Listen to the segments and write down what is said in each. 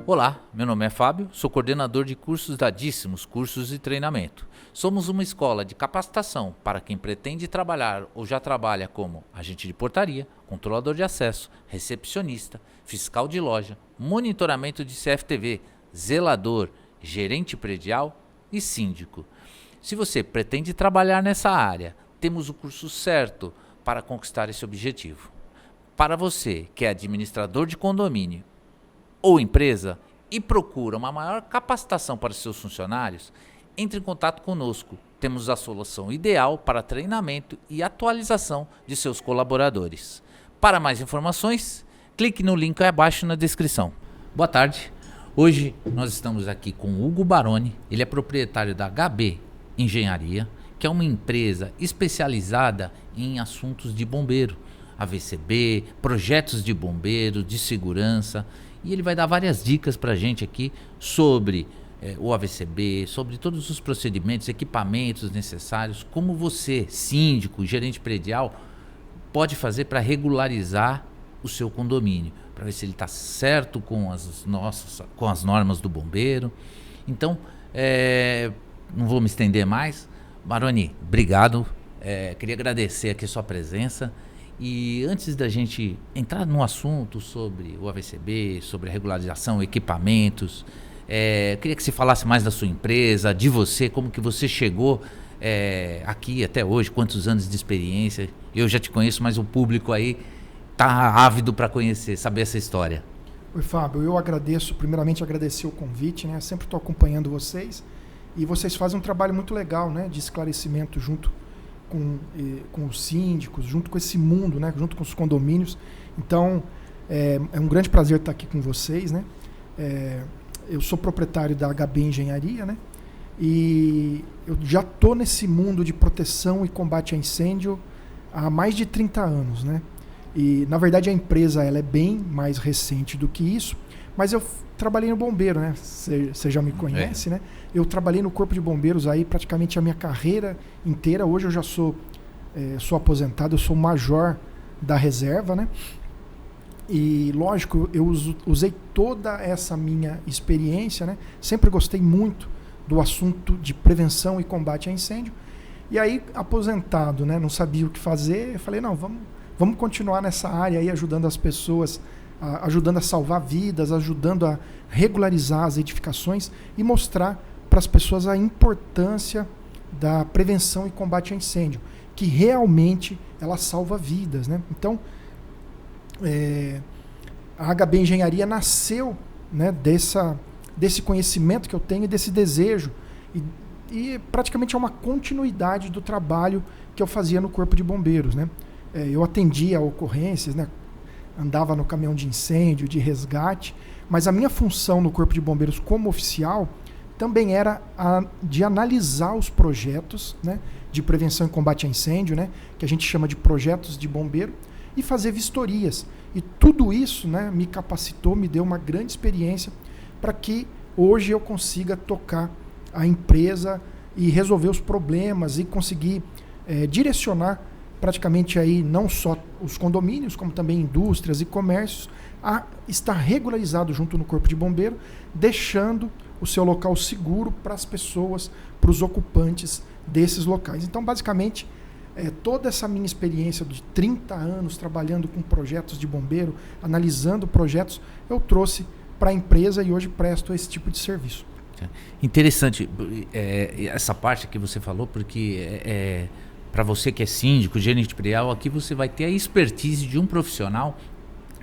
Olá, meu nome é Fábio, sou coordenador de cursos da Díssimos Cursos e Treinamento. Somos uma escola de capacitação para quem pretende trabalhar ou já trabalha como agente de portaria, controlador de acesso, recepcionista, fiscal de loja, monitoramento de CFTV, zelador, gerente predial e síndico. Se você pretende trabalhar nessa área, temos o curso certo para conquistar esse objetivo. Para você que é administrador de condomínio ou empresa e procura uma maior capacitação para seus funcionários, entre em contato conosco. Temos a solução ideal para treinamento e atualização de seus colaboradores. Para mais informações, clique no link abaixo na descrição. Boa tarde. Hoje nós estamos aqui com o Hugo Baroni. Ele é proprietário da HB Engenharia, que é uma empresa especializada em assuntos de bombeiro, AVCB, projetos de bombeiro, de segurança. E ele vai dar várias dicas para a gente aqui sobre o AVCB, sobre todos os procedimentos, equipamentos necessários, como você, síndico, gerente predial, pode fazer para regularizar o seu condomínio, para ver se ele está certo com as normas do bombeiro. Então, não vou me estender mais. Baroni, obrigado. Queria agradecer aqui a sua presença. E antes da gente entrar no assunto sobre o AVCB, sobre a regularização, equipamentos, queria que você falasse mais da sua empresa, de você, como que você chegou aqui até hoje, quantos anos de experiência. Eu já te conheço, mas o público aí está ávido para conhecer, saber essa história. Oi, Fábio, eu agradeço, primeiramente agradecer o convite, né? Sempre estou acompanhando vocês e vocês fazem um trabalho muito legal, né? De esclarecimento junto com os síndicos, junto com esse mundo, né? Junto com os condomínios. Então, é um grande prazer estar aqui com vocês, né? Eu sou proprietário da HB Engenharia, né? E eu já estou nesse mundo de proteção e combate a incêndio há mais de 30 anos, né? E, na verdade, a empresa ela é bem mais recente do que isso, mas eu trabalhei no bombeiro, né? Você já me conhece, né? Eu trabalhei no Corpo de Bombeiros aí praticamente a minha carreira inteira. Hoje eu já sou aposentado, eu sou major da reserva, né? E, lógico, eu usei toda essa minha experiência, né? Sempre gostei muito do assunto de prevenção e combate a incêndio. E aí, aposentado, né? Não sabia o que fazer. Eu falei, não, vamos continuar nessa área aí, ajudando as pessoas, ajudando a salvar vidas, ajudando a regularizar as edificações e mostrar para as pessoas a importância da prevenção e combate a incêndio, que realmente ela salva vidas, né? Então, a HB Engenharia nasceu, né, desse conhecimento que eu tenho e desse desejo e praticamente é uma continuidade do trabalho que eu fazia no Corpo de Bombeiros, né? Eu atendia ocorrências, né? Andava no caminhão de incêndio, de resgate, mas a minha função no Corpo de Bombeiros como oficial também era de analisar os projetos, né, de prevenção e combate a incêndio, né, que a gente chama de projetos de bombeiro, e fazer vistorias. E tudo isso, né, me capacitou, me deu uma grande experiência para que hoje eu consiga tocar a empresa e resolver os problemas e conseguir direcionar praticamente aí não só os condomínios, como também indústrias e comércios, a estar regularizado junto no Corpo de Bombeiro, deixando o seu local seguro para as pessoas, para os ocupantes desses locais. Então, basicamente, toda essa minha experiência de 30 anos trabalhando com projetos de bombeiro, analisando projetos, eu trouxe para a empresa e hoje presto esse tipo de serviço. Interessante essa parte que você falou, porque para você que é síndico, gerente predial, aqui você vai ter a expertise de um profissional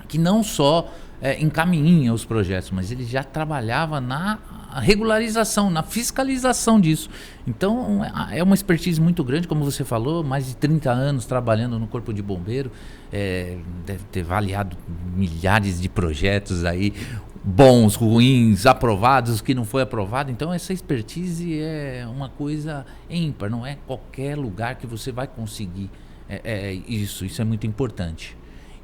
que não só encaminha os projetos, mas ele já trabalhava na regularização, na fiscalização disso. Então é uma expertise muito grande, como você falou, mais de 30 anos trabalhando no Corpo de Bombeiro, deve ter avaliado milhares de projetos aí, bons, ruins, aprovados, que não foi aprovado. Então essa expertise é uma coisa ímpar, não é qualquer lugar que você vai conseguir isso é muito importante.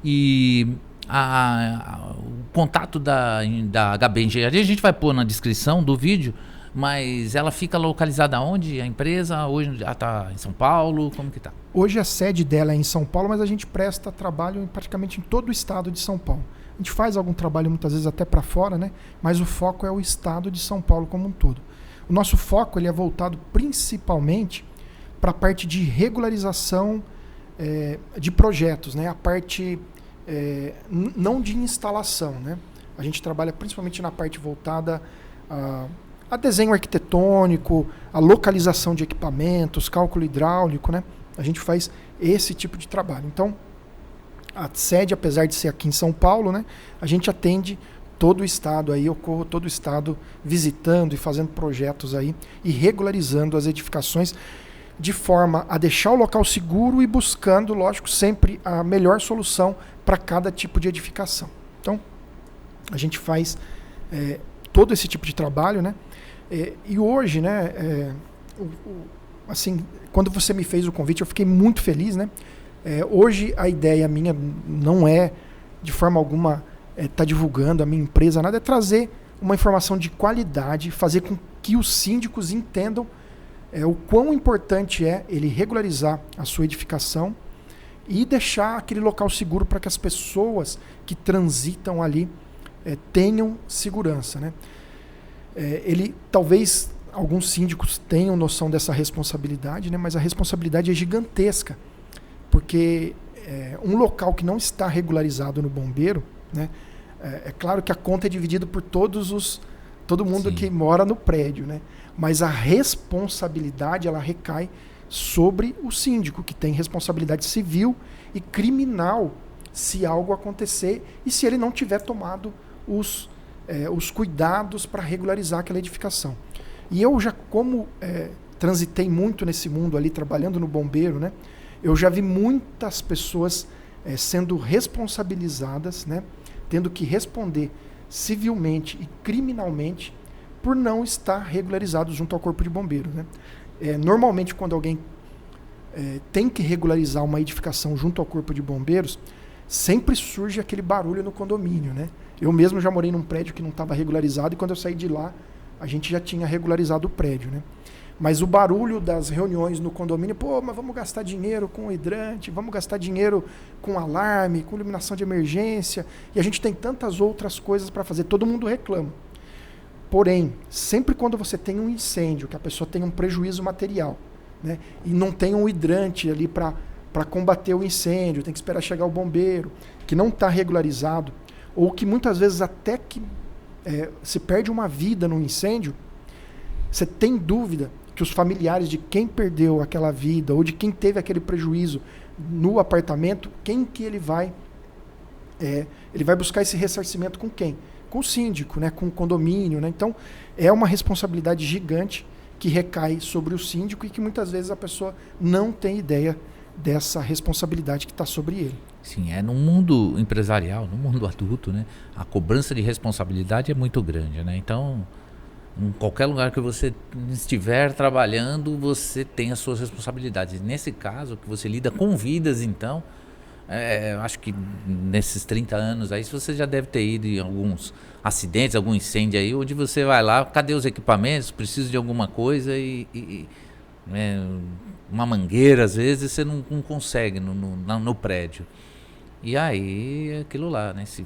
E o contato da HB Engenharia a gente vai pôr na descrição do vídeo, mas ela fica localizada onde? A empresa hoje está em São Paulo? Como que está? Hoje a sede dela é em São Paulo, mas a gente presta trabalho praticamente em todo o estado de São Paulo. gente faz algum trabalho muitas vezes até para fora, né? Mas o foco é o estado de São Paulo como um todo. O nosso foco ele é voltado principalmente para a parte de regularização de projetos, né? A parte não de instalação, né? A gente trabalha principalmente na parte voltada a desenho arquitetônico, a localização de equipamentos, cálculo hidráulico, né? A gente faz esse tipo de trabalho. Então, a sede, apesar de ser aqui em São Paulo, né? A gente atende todo o estado aí, eu corro todo o estado visitando e fazendo projetos aí e regularizando as edificações de forma a deixar o local seguro e buscando, lógico, sempre a melhor solução para cada tipo de edificação. Então, a gente faz todo esse tipo de trabalho, né? E hoje, né, assim, quando você me fez o convite, eu fiquei muito feliz, né? Hoje a ideia minha não é, de forma alguma, tá divulgando a minha empresa, nada, é trazer uma informação de qualidade, fazer com que os síndicos entendam o quão importante é ele regularizar a sua edificação e deixar aquele local seguro para que as pessoas que transitam ali tenham segurança, né? Talvez alguns síndicos tenham noção dessa responsabilidade, né? Mas a responsabilidade é gigantesca, porque um local que não está regularizado no bombeiro, né? É claro que a conta é dividida por todo mundo Sim. que mora no prédio, né? Mas a responsabilidade ela recai sobre o síndico, que tem responsabilidade civil e criminal se algo acontecer e se ele não tiver tomado os cuidados para regularizar aquela edificação. E eu já, como transitei muito nesse mundo ali, trabalhando no bombeiro, né? Eu já vi muitas pessoas sendo responsabilizadas, né? Tendo que responder civilmente e criminalmente por não estar regularizado junto ao corpo de bombeiros, né? Normalmente, quando alguém tem que regularizar uma edificação junto ao corpo de bombeiros, sempre surge aquele barulho no condomínio, né? Eu mesmo já morei num prédio que não estava regularizado e quando eu saí de lá, a gente já tinha regularizado o prédio, né? Mas o barulho das reuniões no condomínio, mas vamos gastar dinheiro com hidrante, vamos gastar dinheiro com alarme, com iluminação de emergência, e a gente tem tantas outras coisas para fazer, todo mundo reclama. Porém, sempre quando você tem um incêndio, que a pessoa tem um prejuízo material, né, e não tem um hidrante ali para combater o incêndio, tem que esperar chegar o bombeiro, que não está regularizado, ou que muitas vezes até que se perde uma vida no incêndio, você tem dúvida que os familiares de quem perdeu aquela vida ou de quem teve aquele prejuízo no apartamento, quem que ele vai buscar esse ressarcimento com quem? Com o síndico, né? Com o condomínio, né? Então, é uma responsabilidade gigante que recai sobre o síndico e que muitas vezes a pessoa não tem ideia dessa responsabilidade que está sobre ele. Sim, no mundo empresarial, no mundo adulto, né? A cobrança de responsabilidade é muito grande, né? Então, em qualquer lugar que você estiver trabalhando, você tem as suas responsabilidades. Nesse caso, que você lida com vidas, então, acho que nesses 30 anos aí, você já deve ter ido em alguns acidentes, algum incêndio aí, onde você vai lá, cadê os equipamentos, preciso de alguma coisa uma mangueira, às vezes, você não consegue no prédio. E aí, aquilo lá, né? Se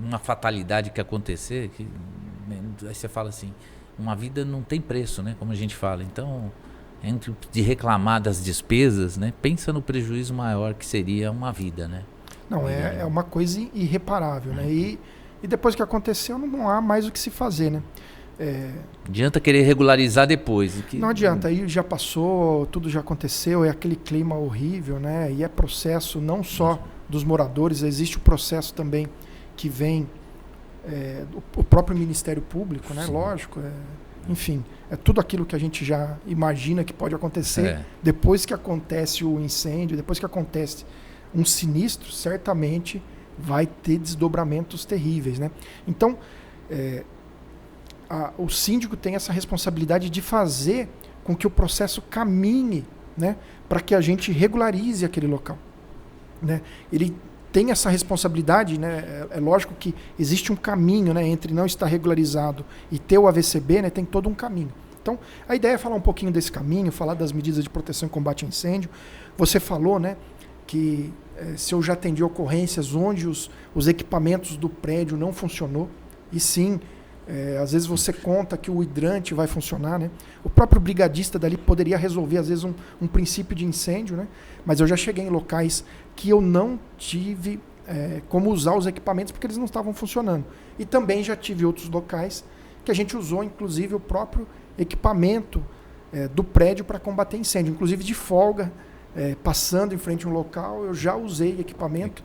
uma fatalidade que acontecer, aí você fala assim, uma vida não tem preço, né? Como a gente fala. Então, entre de reclamar das despesas, né? Pensa no prejuízo maior que seria uma vida, né? Não, é uma coisa irreparável, né? E depois que aconteceu, não há mais o que se fazer, né? Adianta querer regularizar depois. Não adianta, aí já passou, tudo já aconteceu, é aquele clima horrível, né? E é processo não só dos moradores, existe o processo também que vem o próprio Ministério Público, né? Sim. Lógico, enfim, é tudo aquilo que a gente já imagina que pode acontecer depois que acontece o incêndio, depois que acontece um sinistro, certamente vai ter desdobramentos terríveis, né? Então, o síndico tem essa responsabilidade de fazer com que o processo caminhe, né, para que a gente regularize aquele local, né? Ele tem essa responsabilidade, né? É lógico que existe um caminho, né, entre não estar regularizado e ter o AVCB, né? Tem todo um caminho. Então, a ideia é falar um pouquinho desse caminho, falar das medidas de proteção e combate a incêndio. Você falou, né, que se eu já atendi ocorrências onde os equipamentos do prédio não funcionou. E sim, às vezes você conta que o hidrante vai funcionar, né? O próprio brigadista dali poderia resolver, às vezes, um princípio de incêndio, né? Mas eu já cheguei em locais que eu não tive como usar os equipamentos porque eles não estavam funcionando. E também já tive outros locais que a gente usou, inclusive, o próprio equipamento do prédio para combater incêndio. Inclusive, de folga, passando em frente a um local, eu já usei equipamento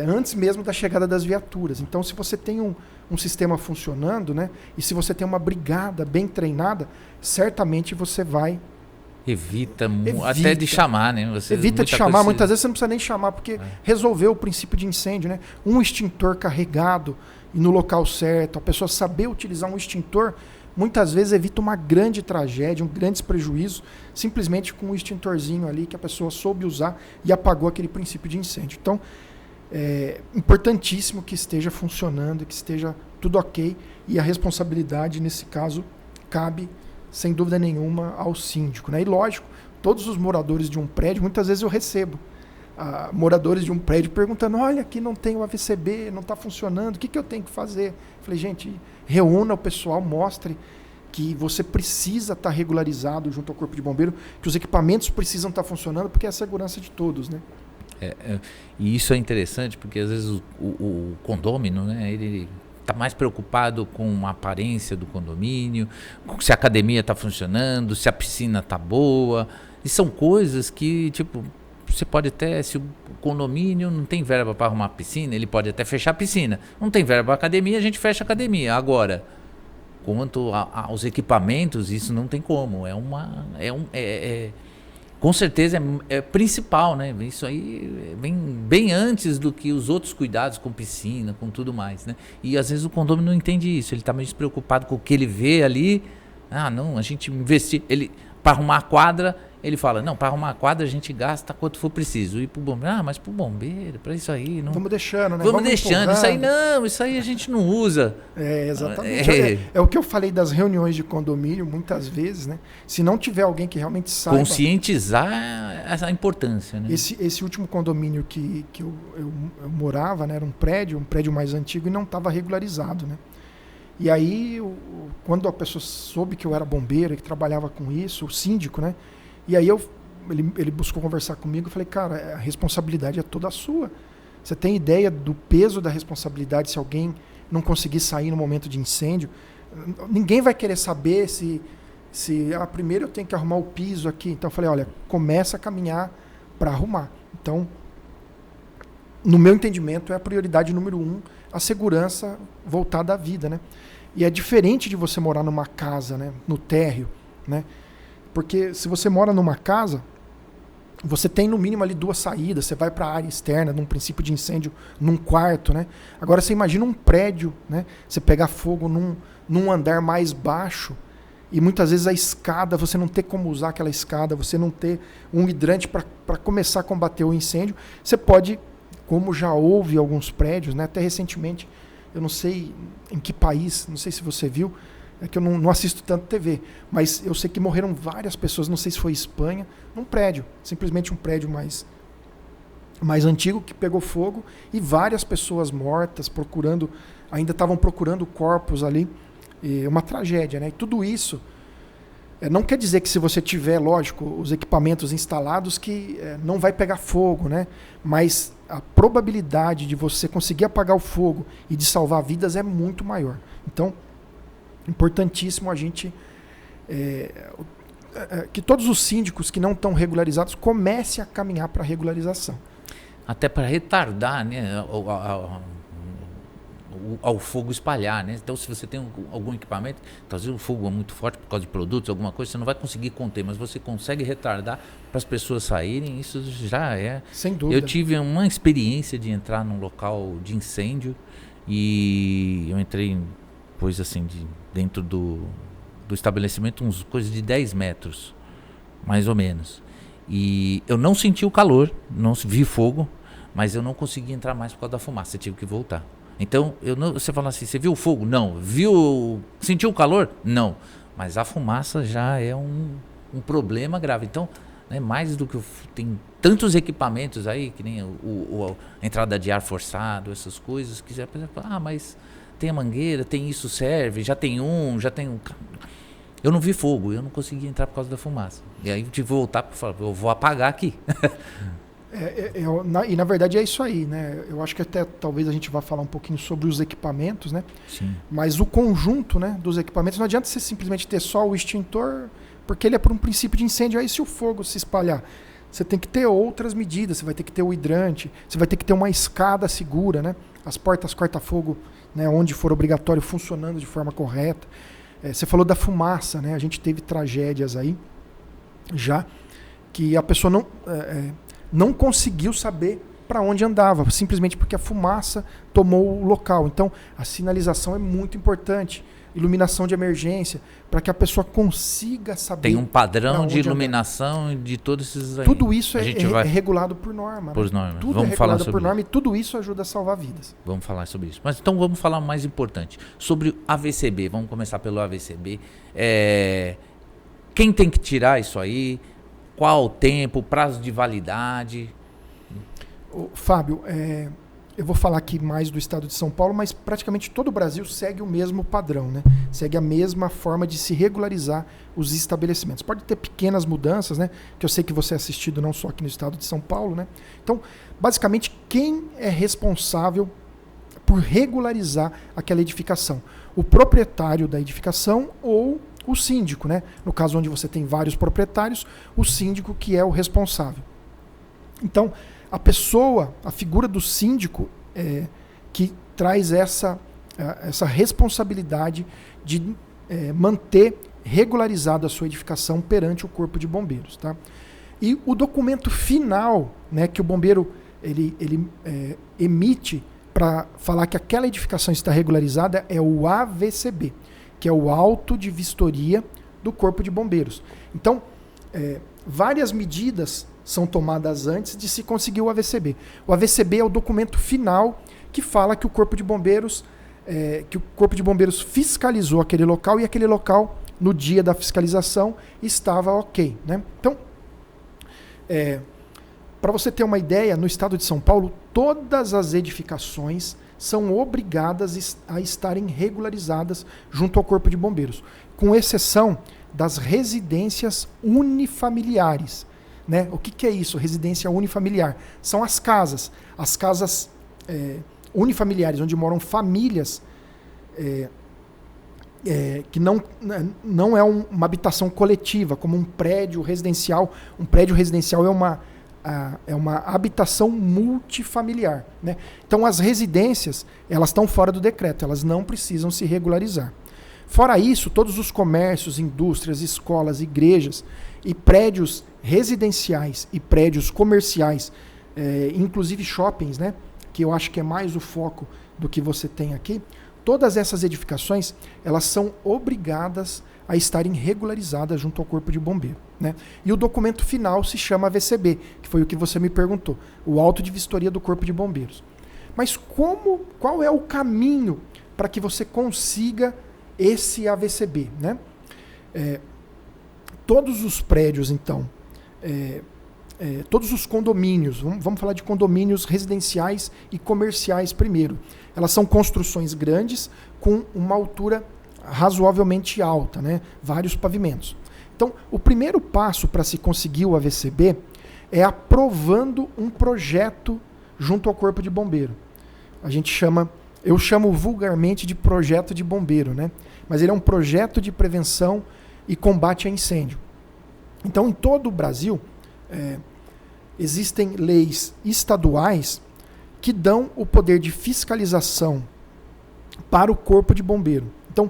antes mesmo da chegada das viaturas. Então, se você tem um sistema funcionando, né, e se você tem uma brigada bem treinada, certamente você vai... Evita até de chamar, né? Evita de chamar, muitas vezes você não precisa nem chamar, porque resolveu o princípio de incêndio, né? Um extintor carregado e no local certo, a pessoa saber utilizar um extintor, muitas vezes evita uma grande tragédia, grandes prejuízos, simplesmente com um extintorzinho ali que a pessoa soube usar e apagou aquele princípio de incêndio. Então, é importantíssimo que esteja funcionando, que esteja tudo ok, e a responsabilidade, nesse caso, cabe, sem dúvida nenhuma, ao síndico, né? E lógico, todos os moradores de um prédio, muitas vezes eu recebo moradores de um prédio perguntando, olha, aqui não tem o AVCB, não está funcionando, o que eu tenho que fazer? Eu falei, gente, reúna o pessoal, mostre que você precisa estar regularizado junto ao Corpo de Bombeiro, que os equipamentos precisam estar funcionando, porque é a segurança de todos, né? E isso é interessante, porque às vezes o condômino, né, ele está mais preocupado com a aparência do condomínio, se a academia está funcionando, se a piscina está boa. E são coisas que, tipo, você pode até, se o condomínio não tem verba para arrumar a piscina, ele pode até fechar a piscina. Não tem verba para academia, a gente fecha a academia. Agora, quanto aos equipamentos, isso não tem como. Com certeza é principal, né? Isso aí vem bem antes do que os outros cuidados com piscina, com tudo mais, né? E às vezes o condomínio não entende isso, ele está meio despreocupado com o que ele vê ali. Não, a gente investir, para arrumar a quadra, ele fala, não, para arrumar a quadra a gente gasta quanto for preciso. E pro bombeiro, mas pro bombeiro, para isso aí... Não... Vamos deixando, né? Vamos deixando, isso aí a gente não usa. Exatamente. É o que eu falei das reuniões de condomínio, muitas vezes, né? Se não tiver alguém que realmente saiba... Conscientizar essa importância, né? Esse último condomínio que eu morava, né? Era um prédio mais antigo e não estava regularizado, né? E aí, quando a pessoa soube que eu era bombeiro e que trabalhava com isso, o síndico, né? E aí ele buscou conversar comigo, eu falei, cara, a responsabilidade é toda sua. Você tem ideia do peso da responsabilidade se alguém não conseguir sair no momento de incêndio? Ninguém vai querer saber se primeiro eu tenho que arrumar o piso aqui. Então eu falei, olha, começa a caminhar para arrumar. Então, no meu entendimento, é a prioridade número 1, a segurança voltada à vida, né? E é diferente de você morar numa casa, né? No térreo, né? Porque se você mora numa casa, você tem no mínimo ali 2 saídas, você vai para a área externa, num princípio de incêndio, num quarto, né? Agora você imagina um prédio, né? Você pegar fogo num andar mais baixo e muitas vezes a escada, você não ter como usar aquela escada, você não ter um hidrante para começar a combater o incêndio. Você pode, como já houve alguns prédios, né? Até recentemente, eu não sei em que país, não sei se você viu, é que eu não assisto tanto TV, mas eu sei que morreram várias pessoas, não sei se foi Espanha, num prédio, simplesmente um prédio mais antigo que pegou fogo e várias pessoas mortas ainda estavam procurando corpos ali, e uma tragédia, né? E tudo isso não quer dizer que se você tiver, lógico, os equipamentos instalados que não vai pegar fogo, né? Mas a probabilidade de você conseguir apagar o fogo e de salvar vidas é muito maior. Então, importantíssimo a gente que todos os síndicos que não estão regularizados comecem a caminhar para a regularização. Até para retardar, né, ao fogo espalhar, né? Então, se você tem algum equipamento, talvez o fogo é muito forte por causa de produtos, alguma coisa, você não vai conseguir conter, mas você consegue retardar para as pessoas saírem, isso já é... Sem dúvida. Eu tive uma experiência de entrar num local de incêndio e eu entrei, pois assim, dentro do estabelecimento, uns coisas de 10 metros, mais ou menos. E eu não senti o calor, não vi fogo, mas eu não consegui entrar mais por causa da fumaça, eu tive que voltar. Então, você fala assim, você viu o fogo? Não. Sentiu o calor? Não. Mas a fumaça já é um problema grave. Então, né? Mais do que tem tantos equipamentos aí, que nem a entrada de ar forçado, essas coisas, que já mas tem a mangueira, tem isso, serve, já tem um. Eu não vi fogo, eu não consegui entrar por causa da fumaça. E aí eu tive que voltar para falar, eu vou apagar aqui. E na verdade é isso aí, né? Eu acho que até talvez a gente vá falar um pouquinho sobre os equipamentos, né? Sim. Mas o conjunto, né, dos equipamentos, não adianta você simplesmente ter só o extintor, porque ele é por um princípio de incêndio. Aí se o fogo se espalhar, você tem que ter outras medidas, você vai ter que ter o hidrante, você vai ter que ter uma escada segura, né? As portas corta-fogo, né, onde for obrigatório, funcionando de forma correta. Você falou da fumaça, né? A gente teve tragédias aí já que a pessoa não conseguiu saber para onde andava, simplesmente porque a fumaça tomou o local. Então, a sinalização é muito importante. Iluminação de emergência, para que a pessoa consiga saber. Tem um padrão de iluminação de todos esses aí. Tudo isso é regulado por norma. Por norma. Tudo vamos é falar regulado sobre por norma e tudo isso ajuda a salvar vidas. Vamos falar sobre isso. Mas então vamos falar o mais importante. Sobre o AVCB. Vamos começar pelo AVCB. Quem tem que tirar isso aí? Qual o tempo, prazo de validade? Fábio, eu vou falar aqui mais do estado de São Paulo, mas praticamente todo o Brasil segue o mesmo padrão, né? Segue a mesma forma de se regularizar os estabelecimentos. Pode ter pequenas mudanças, né? Que eu sei que você é assistido não só aqui no estado de São Paulo, né? Então, basicamente, quem é responsável por regularizar aquela edificação? O proprietário da edificação ou o síndico, né? No caso onde você tem vários proprietários, o síndico que é o responsável. Então, a figura do síndico que traz essa responsabilidade de manter regularizada a sua edificação perante o Corpo de Bombeiros. Tá? E o documento final, né, que o bombeiro ele emite para falar que aquela edificação está regularizada é o AVCB, que é o Auto de Vistoria do Corpo de Bombeiros. Então, várias medidas são tomadas antes de se conseguir o AVCB. O AVCB é o documento final que fala que o Corpo de Bombeiros fiscalizou aquele local e aquele local, no dia da fiscalização, estava ok. Né? Então, para você ter uma ideia, no estado de São Paulo, todas as edificações são obrigadas a estarem regularizadas junto ao Corpo de Bombeiros, com exceção das residências unifamiliares. Né? O que é isso? Residência unifamiliar. São as casas unifamiliares, onde moram famílias que não é uma habitação coletiva, como um prédio residencial. Um prédio residencial é uma habitação multifamiliar. Né? Então as residências, elas estão fora do decreto, elas não precisam se regularizar. Fora isso, todos os comércios, indústrias, escolas, igrejas e prédios residenciais e prédios comerciais, inclusive shoppings, né, que eu acho que é mais o foco do que você tem aqui, todas essas edificações, elas são obrigadas a estarem regularizadas junto ao Corpo de Bombeiro. Né? E o documento final se chama AVCB, que foi o que você me perguntou, o Auto de Vistoria do Corpo de Bombeiros. Mas qual é o caminho para que você consiga esse AVCB? Né? Todos os prédios, então, todos os condomínios, vamos falar de condomínios residenciais e comerciais primeiro. Elas são construções grandes com uma altura razoavelmente alta, né? Vários pavimentos. Então, o primeiro passo para se conseguir o AVCB é aprovando um projeto junto ao Corpo de Bombeiro. Eu chamo vulgarmente de projeto de bombeiro, né? Mas ele é um projeto de prevenção e combate a incêndio. Então, em todo o Brasil, existem leis estaduais que dão o poder de fiscalização para o Corpo de Bombeiro. Então,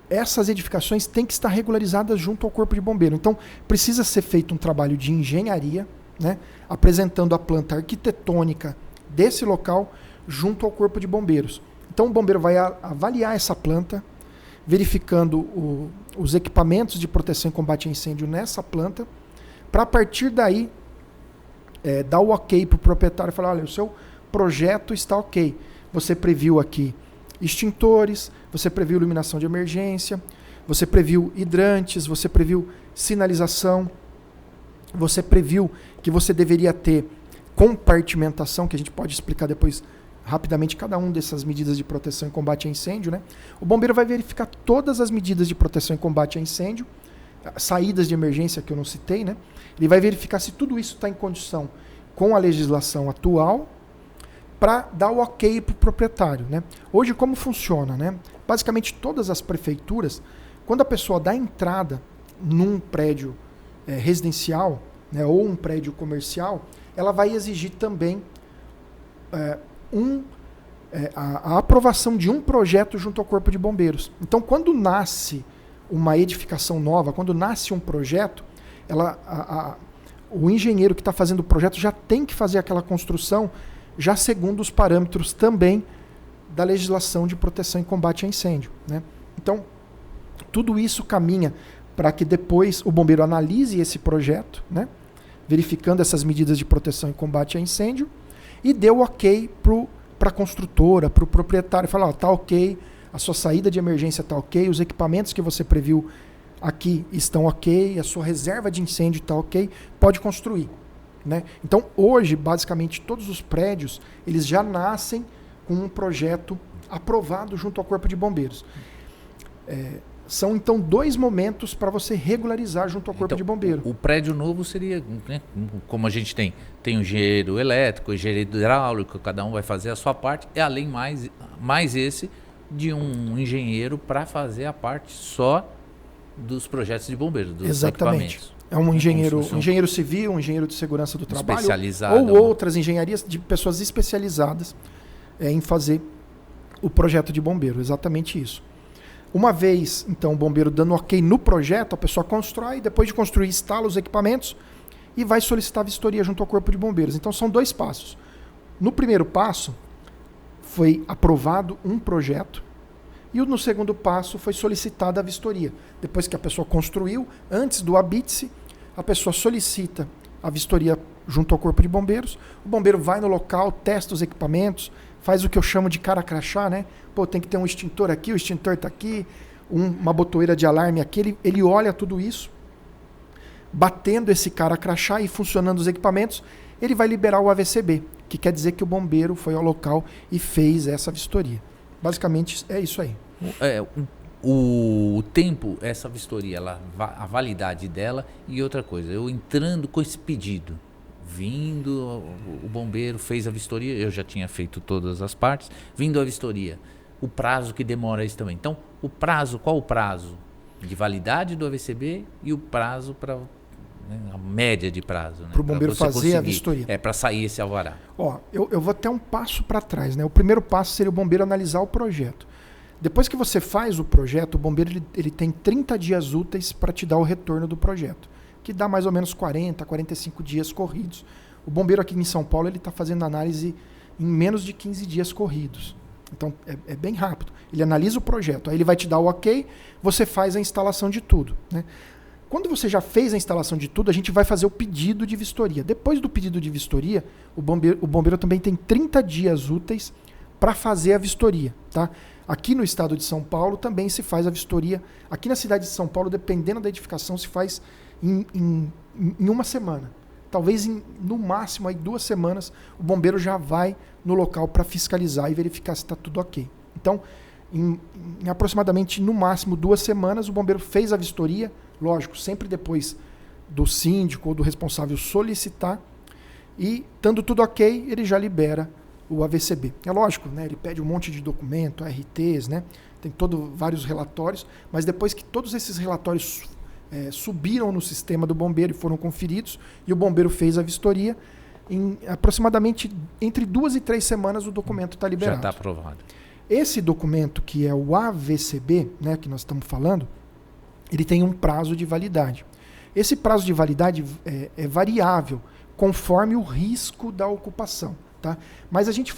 essas edificações têm que estar regularizadas junto ao Corpo de Bombeiro. Então, precisa ser feito um trabalho de engenharia, né, apresentando a planta arquitetônica desse local junto ao Corpo de Bombeiros. Então, o bombeiro vai avaliar essa planta, verificando os equipamentos de proteção e combate a incêndio nessa planta, para a partir daí dar o ok para o proprietário e falar, olha, o seu projeto está ok. Você previu aqui extintores, você previu iluminação de emergência, Você previu hidrantes, você previu sinalização, você previu que você deveria ter compartimentação, que a gente pode explicar depois rapidamente cada uma dessas medidas de proteção e combate a incêndio, né? O bombeiro vai verificar todas as medidas de proteção e combate a incêndio, saídas de emergência que eu não citei, né? Ele vai verificar se tudo isso está em condição com a legislação atual para dar o ok para o proprietário, né? Hoje como funciona, né? Basicamente todas as prefeituras, quando a pessoa dá entrada num prédio residencial, né, ou um prédio comercial, ela vai exigir também a aprovação de um projeto junto ao Corpo de Bombeiros. Então, quando nasce uma edificação nova, quando nasce um projeto, o engenheiro que está fazendo o projeto já tem que fazer aquela construção já segundo os parâmetros também da legislação de proteção e combate a incêndio, né? Então, tudo isso caminha para que depois o bombeiro analise esse projeto, né, verificando essas medidas de proteção e combate a incêndio, e dê o ok para a construtora, para o proprietário, falar, tá ok, a sua saída de emergência está ok, os equipamentos que você previu aqui estão ok, a sua reserva de incêndio está ok, pode construir, né? Então, hoje, basicamente, todos os prédios, eles já nascem com um projeto aprovado junto ao Corpo de Bombeiros. São, então, 2 momentos para você regularizar junto ao Corpo de Bombeiro. O prédio novo seria, né, como a gente tem o engenheiro elétrico, o engenheiro hidráulico, cada um vai fazer a sua parte, e além mais esse de um engenheiro para fazer a parte só dos projetos de bombeiro, dos Exatamente. equipamentos. É um engenheiro civil, um engenheiro de segurança do trabalho, especializado, ou outras engenharias de pessoas especializadas em fazer o projeto de bombeiro, exatamente isso. Uma vez, então, o bombeiro dando ok no projeto, a pessoa constrói, depois de construir, instala os equipamentos e vai solicitar a vistoria junto ao Corpo de Bombeiros. Então, são 2 passos. No primeiro passo, foi aprovado um projeto e no segundo passo foi solicitada a vistoria. Depois que a pessoa construiu, antes do habite-se, a pessoa solicita a vistoria junto ao Corpo de Bombeiros, o bombeiro vai no local, testa os equipamentos, faz o que eu chamo de cara crachá, né? Pô, tem que ter um extintor aqui, o extintor está aqui, uma botoeira de alarme aqui, ele olha tudo isso, batendo esse cara crachá e funcionando os equipamentos, ele vai liberar o AVCB, que quer dizer que o bombeiro foi ao local e fez essa vistoria. Basicamente é isso aí. O tempo, essa vistoria, a validade dela, e outra coisa, eu entrando com esse pedido, vindo, o bombeiro fez a vistoria, eu já tinha feito todas as partes, vindo a vistoria, o prazo que demora isso também. Então, qual o prazo de validade do AVCB e o prazo para, né, a média de prazo, né, para o bombeiro fazer a vistoria. Para sair esse alvará. Eu vou até um passo para trás, né? O primeiro passo seria o bombeiro analisar o projeto. Depois que você faz o projeto, o bombeiro ele tem 30 dias úteis para te dar o retorno do projeto, que dá mais ou menos 40, 45 dias corridos. O bombeiro aqui em São Paulo ele está fazendo análise em menos de 15 dias corridos. Então é bem rápido. Ele analisa o projeto, aí ele vai te dar o ok, você faz a instalação de tudo, né? Quando você já fez a instalação de tudo, a gente vai fazer o pedido de vistoria. Depois do pedido de vistoria, o bombeiro também tem 30 dias úteis para fazer a vistoria, tá? Aqui no estado de São Paulo também se faz a vistoria. Aqui na cidade de São Paulo, dependendo da edificação, se faz em uma semana. Talvez no máximo aí 2 semanas, o bombeiro já vai no local para fiscalizar e verificar se está tudo ok. Então, em aproximadamente, no máximo 2 semanas, o bombeiro fez a vistoria, lógico, sempre depois do síndico ou do responsável solicitar, e, estando tudo ok, ele já libera o AVCB. É lógico, né? Ele pede um monte de documento, RTs, né? Tem vários relatórios, mas depois que todos esses relatórios subiram no sistema do bombeiro e foram conferidos, e o bombeiro fez a vistoria, em aproximadamente entre 2 e 3 semanas o documento está liberado. Já está aprovado. Esse documento, que é o AVCB, né, que nós estamos falando, ele tem um prazo de validade. Esse prazo de validade é variável, conforme o risco da ocupação. Tá? Mas a gente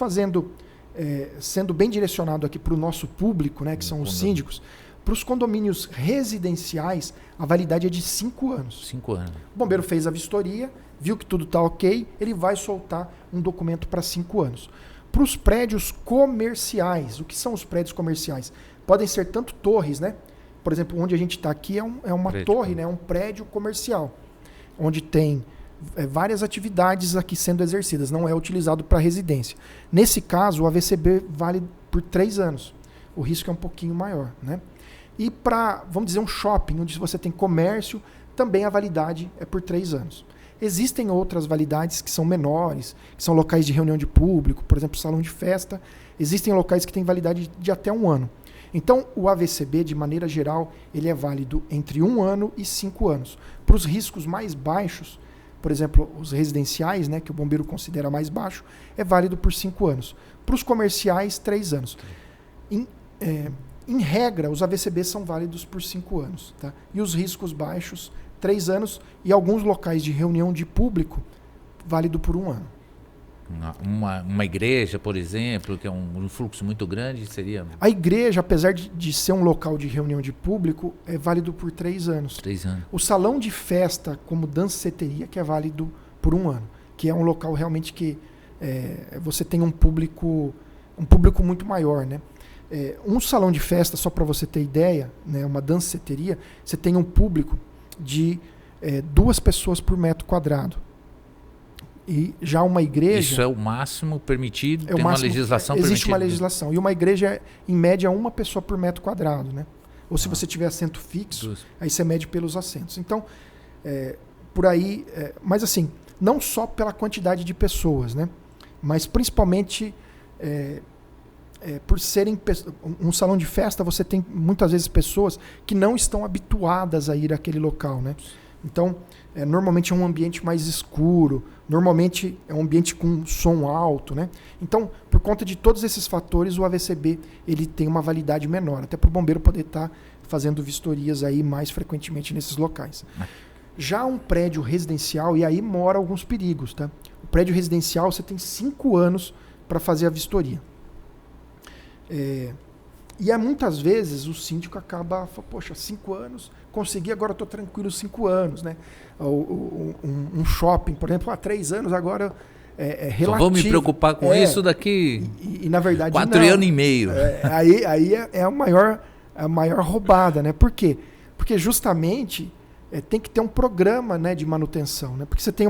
sendo bem direcionado aqui para o nosso público, né, que são os síndicos, para os condomínios residenciais, a validade é de 5 anos. 5 anos. O bombeiro fez a vistoria, viu que tudo está ok, ele vai soltar um documento para 5 anos. Para os prédios comerciais, o que são os prédios comerciais? Podem ser tanto torres, né, por exemplo, onde a gente está aqui é uma torre, né? É um prédio comercial, onde tem várias atividades aqui sendo exercidas, não é utilizado para residência. Nesse caso, o AVCB vale por 3 anos. O risco é um pouquinho maior, né? E para, vamos dizer, um shopping, onde você tem comércio, também a validade é por 3 anos. Existem outras validades que são menores, que são locais de reunião de público, por exemplo, salão de festa. Existem locais que têm validade de até 1 ano. Então, o AVCB, de maneira geral, ele é válido entre 1 ano e 5 anos. Para os riscos mais baixos, por exemplo, os residenciais, né, que o bombeiro considera mais baixo, é válido por 5 anos. Para os comerciais, 3 anos. Em regra, os AVCBs são válidos por 5 anos. Tá? E os riscos baixos, 3 anos. E alguns locais de reunião de público, válido por 1 ano. Uma igreja, por exemplo, que é um fluxo muito grande, seria... A igreja, apesar de ser um local de reunião de público, é válido por 3 anos. 3 anos. O salão de festa, como danceteria, que é válido por 1 ano. Que é um local realmente que você tem um público muito maior, né? Um salão de festa, só para você ter ideia, né, uma danceteria, você tem um público de 2 pessoas por metro quadrado. E já uma igreja... Isso é o máximo permitido? Tem uma legislação permitida? Existe uma legislação. E uma igreja é, em média, 1 pessoa por metro quadrado, né? Ou se você tiver assento fixo, aí você mede pelos assentos. Então, por aí... mas assim, não só pela quantidade de pessoas, né? Mas principalmente... por serem um salão de festa, você tem muitas vezes pessoas que não estão habituadas a ir àquele local, né? Então, normalmente é um ambiente mais escuro, normalmente é um ambiente com som alto, né? Então, por conta de todos esses fatores, o AVCB ele tem uma validade menor, até para o bombeiro poder estar fazendo vistorias aí mais frequentemente nesses locais. Já um prédio residencial, e aí mora alguns perigos, tá? O prédio residencial você tem 5 anos para fazer a vistoria. E muitas vezes o síndico acaba, poxa, 5 anos, consegui, agora estou tranquilo 5 anos, né? Um shopping, por exemplo, há 3 anos, agora é relativo. Só vou me preocupar com isso daqui e na verdade 4 anos e meio. Aí é a maior roubada, né? Por quê? Porque justamente tem que ter um programa, né, de manutenção, né? Porque você tem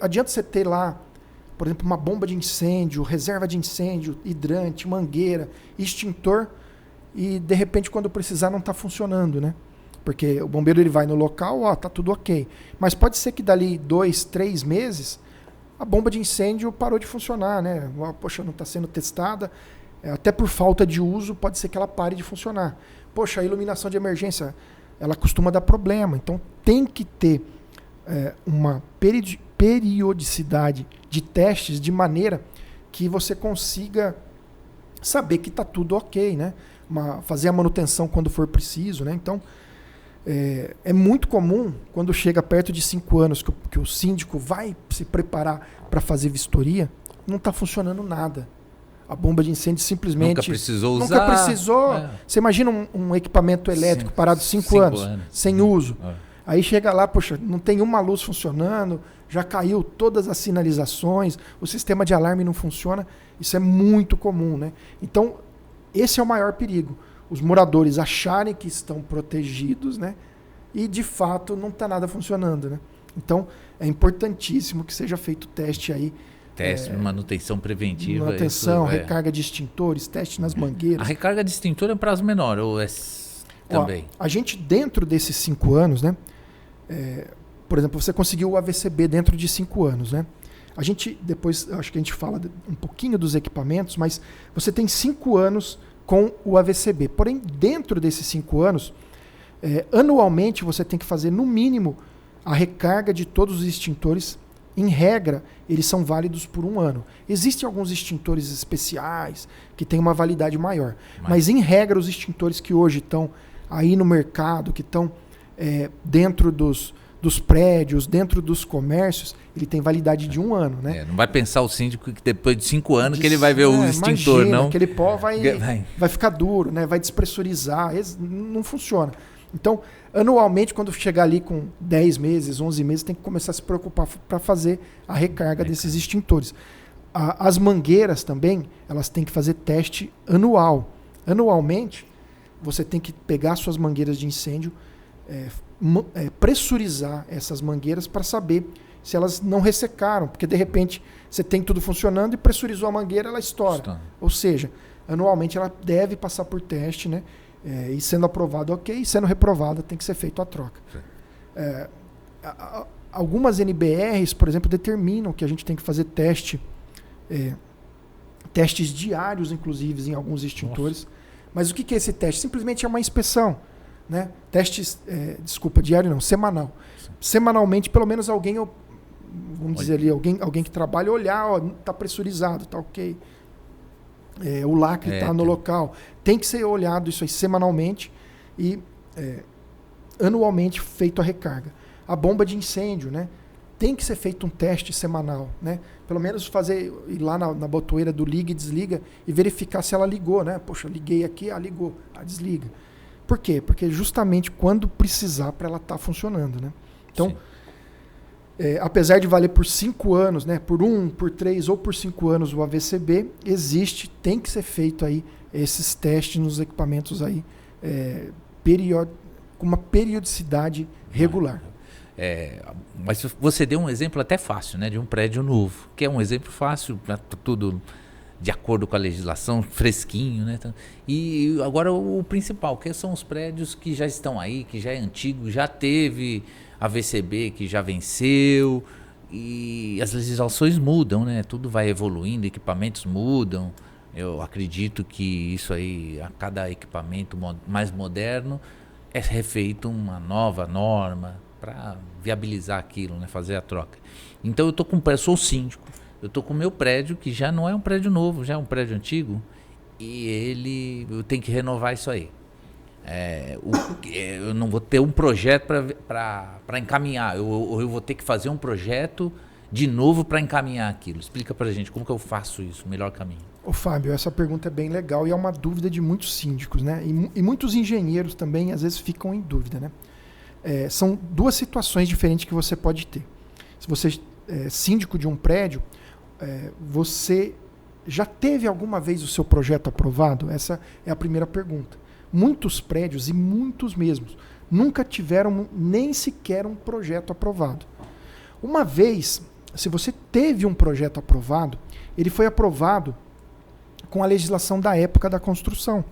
adianta você ter lá, por exemplo, uma bomba de incêndio, reserva de incêndio, hidrante, mangueira, extintor, e de repente quando precisar não está funcionando, né? Porque o bombeiro ele vai no local, tá tudo ok. Mas pode ser que dali 2, 3 meses a bomba de incêndio parou de funcionar, né? Poxa, não está sendo testada, até por falta de uso pode ser que ela pare de funcionar. Poxa, a iluminação de emergência, ela costuma dar problema, então tem que ter uma periodicidade de testes de maneira que você consiga saber que está tudo ok, né? Fazer a manutenção quando for preciso, né? Então, é muito comum, quando chega perto de 5 anos, que o síndico vai se preparar para fazer vistoria, não está funcionando nada. A bomba de incêndio simplesmente... Nunca precisou usar. Nunca precisou. Você imagina um equipamento elétrico parado 5 anos, sem uso. Aí chega lá, poxa, não tem uma luz funcionando, já caiu todas as sinalizações, o sistema de alarme não funciona. Isso é muito comum, né? Então, esse é o maior perigo. Os moradores acharem que estão protegidos, né? E, de fato, não está nada funcionando, né? Então, é importantíssimo que seja feito teste aí. Teste, manutenção preventiva. Manutenção, recarga de extintores, teste nas mangueiras. A recarga de extintor é um prazo menor, ou também? A gente, dentro desses 5 anos, né? Por exemplo, você conseguiu o AVCB dentro de 5 anos, né? A gente, depois, acho que a gente fala um pouquinho dos equipamentos, mas você tem 5 anos com o AVCB. Porém, dentro desses 5 anos, anualmente você tem que fazer, no mínimo, a recarga de todos os extintores. Em regra, eles são válidos por 1 ano. Existem alguns extintores especiais que têm uma validade maior. Mas em regra, os extintores que hoje estão aí no mercado, que estão dentro dos prédios, dentro dos comércios, ele tem validade de 1 ano, né? Não vai pensar o síndico que depois de 5 anos que ele vai ver o extintor, imagina, não? Aquele pó vai ficar duro, né? Vai despressurizar, não funciona. Então, anualmente, quando chegar ali com 10 meses, 11 meses, tem que começar a se preocupar para fazer a recarga desses extintores. As mangueiras também, elas têm que fazer teste anual. Anualmente, você tem que pegar suas mangueiras de incêndio, pressurizar essas mangueiras para saber se elas não ressecaram, porque de repente você tem tudo funcionando e pressurizou a mangueira, ela estoura. Ou seja, anualmente ela deve passar por teste, né? E sendo aprovada, ok, e sendo reprovada, tem que ser feita a troca. Algumas NBRs, por exemplo, determinam que a gente tem que fazer testes diários, inclusive, em alguns extintores. Nossa. Mas o que é esse teste? Simplesmente é uma inspeção. Né? Testes, diário não, semanal. Sim. Semanalmente, pelo menos alguém, vamos dizer ali, alguém que trabalha, olhar, está pressurizado, está ok. O lacre está no local. Tem que ser olhado isso aí semanalmente e anualmente feito a recarga. A bomba de incêndio, né? Tem que ser feito um teste semanal, né? Pelo menos ir lá na botoeira do liga e desliga e verificar se ela ligou, né? Poxa, liguei aqui, ligou, desliga. Por quê? Porque justamente quando precisar para ela estar funcionando, né? Então, apesar de valer por 5 anos, né? Por 1, por 3 ou por 5 anos o AVCB, tem que ser feito aí esses testes nos equipamentos aí com uma periodicidade regular. Mas você deu um exemplo até fácil, né, de um prédio novo, que é um exemplo fácil, tudo de acordo com a legislação, fresquinho, né? E agora o principal, que são os prédios que já estão aí, que já é antigo, já teve AVCB que já venceu, e as legislações mudam, né? Tudo vai evoluindo, equipamentos mudam. Eu acredito que isso aí, a cada equipamento mais moderno, é refeito uma nova norma para viabilizar aquilo, né? Fazer a troca. Então eu sou o síndico, eu estou com o meu prédio, que já não é um prédio novo, já é um prédio antigo, e eu tenho que renovar isso aí. Eu não vou ter um projeto para encaminhar, eu vou ter que fazer um projeto de novo para encaminhar aquilo. Explica para a gente como que eu faço isso, o melhor caminho. Ô Fábio, essa pergunta é bem legal e é uma dúvida de muitos síndicos, né? E muitos engenheiros também às vezes ficam em dúvida, né? São duas situações diferentes que você pode ter. Se você é síndico de um prédio, você já teve alguma vez o seu projeto aprovado? Essa é a primeira pergunta. Muitos prédios, e muitos mesmos, nunca tiveram nem sequer um projeto aprovado. Uma vez, se você teve um projeto aprovado, ele foi aprovado com a legislação da época da construção,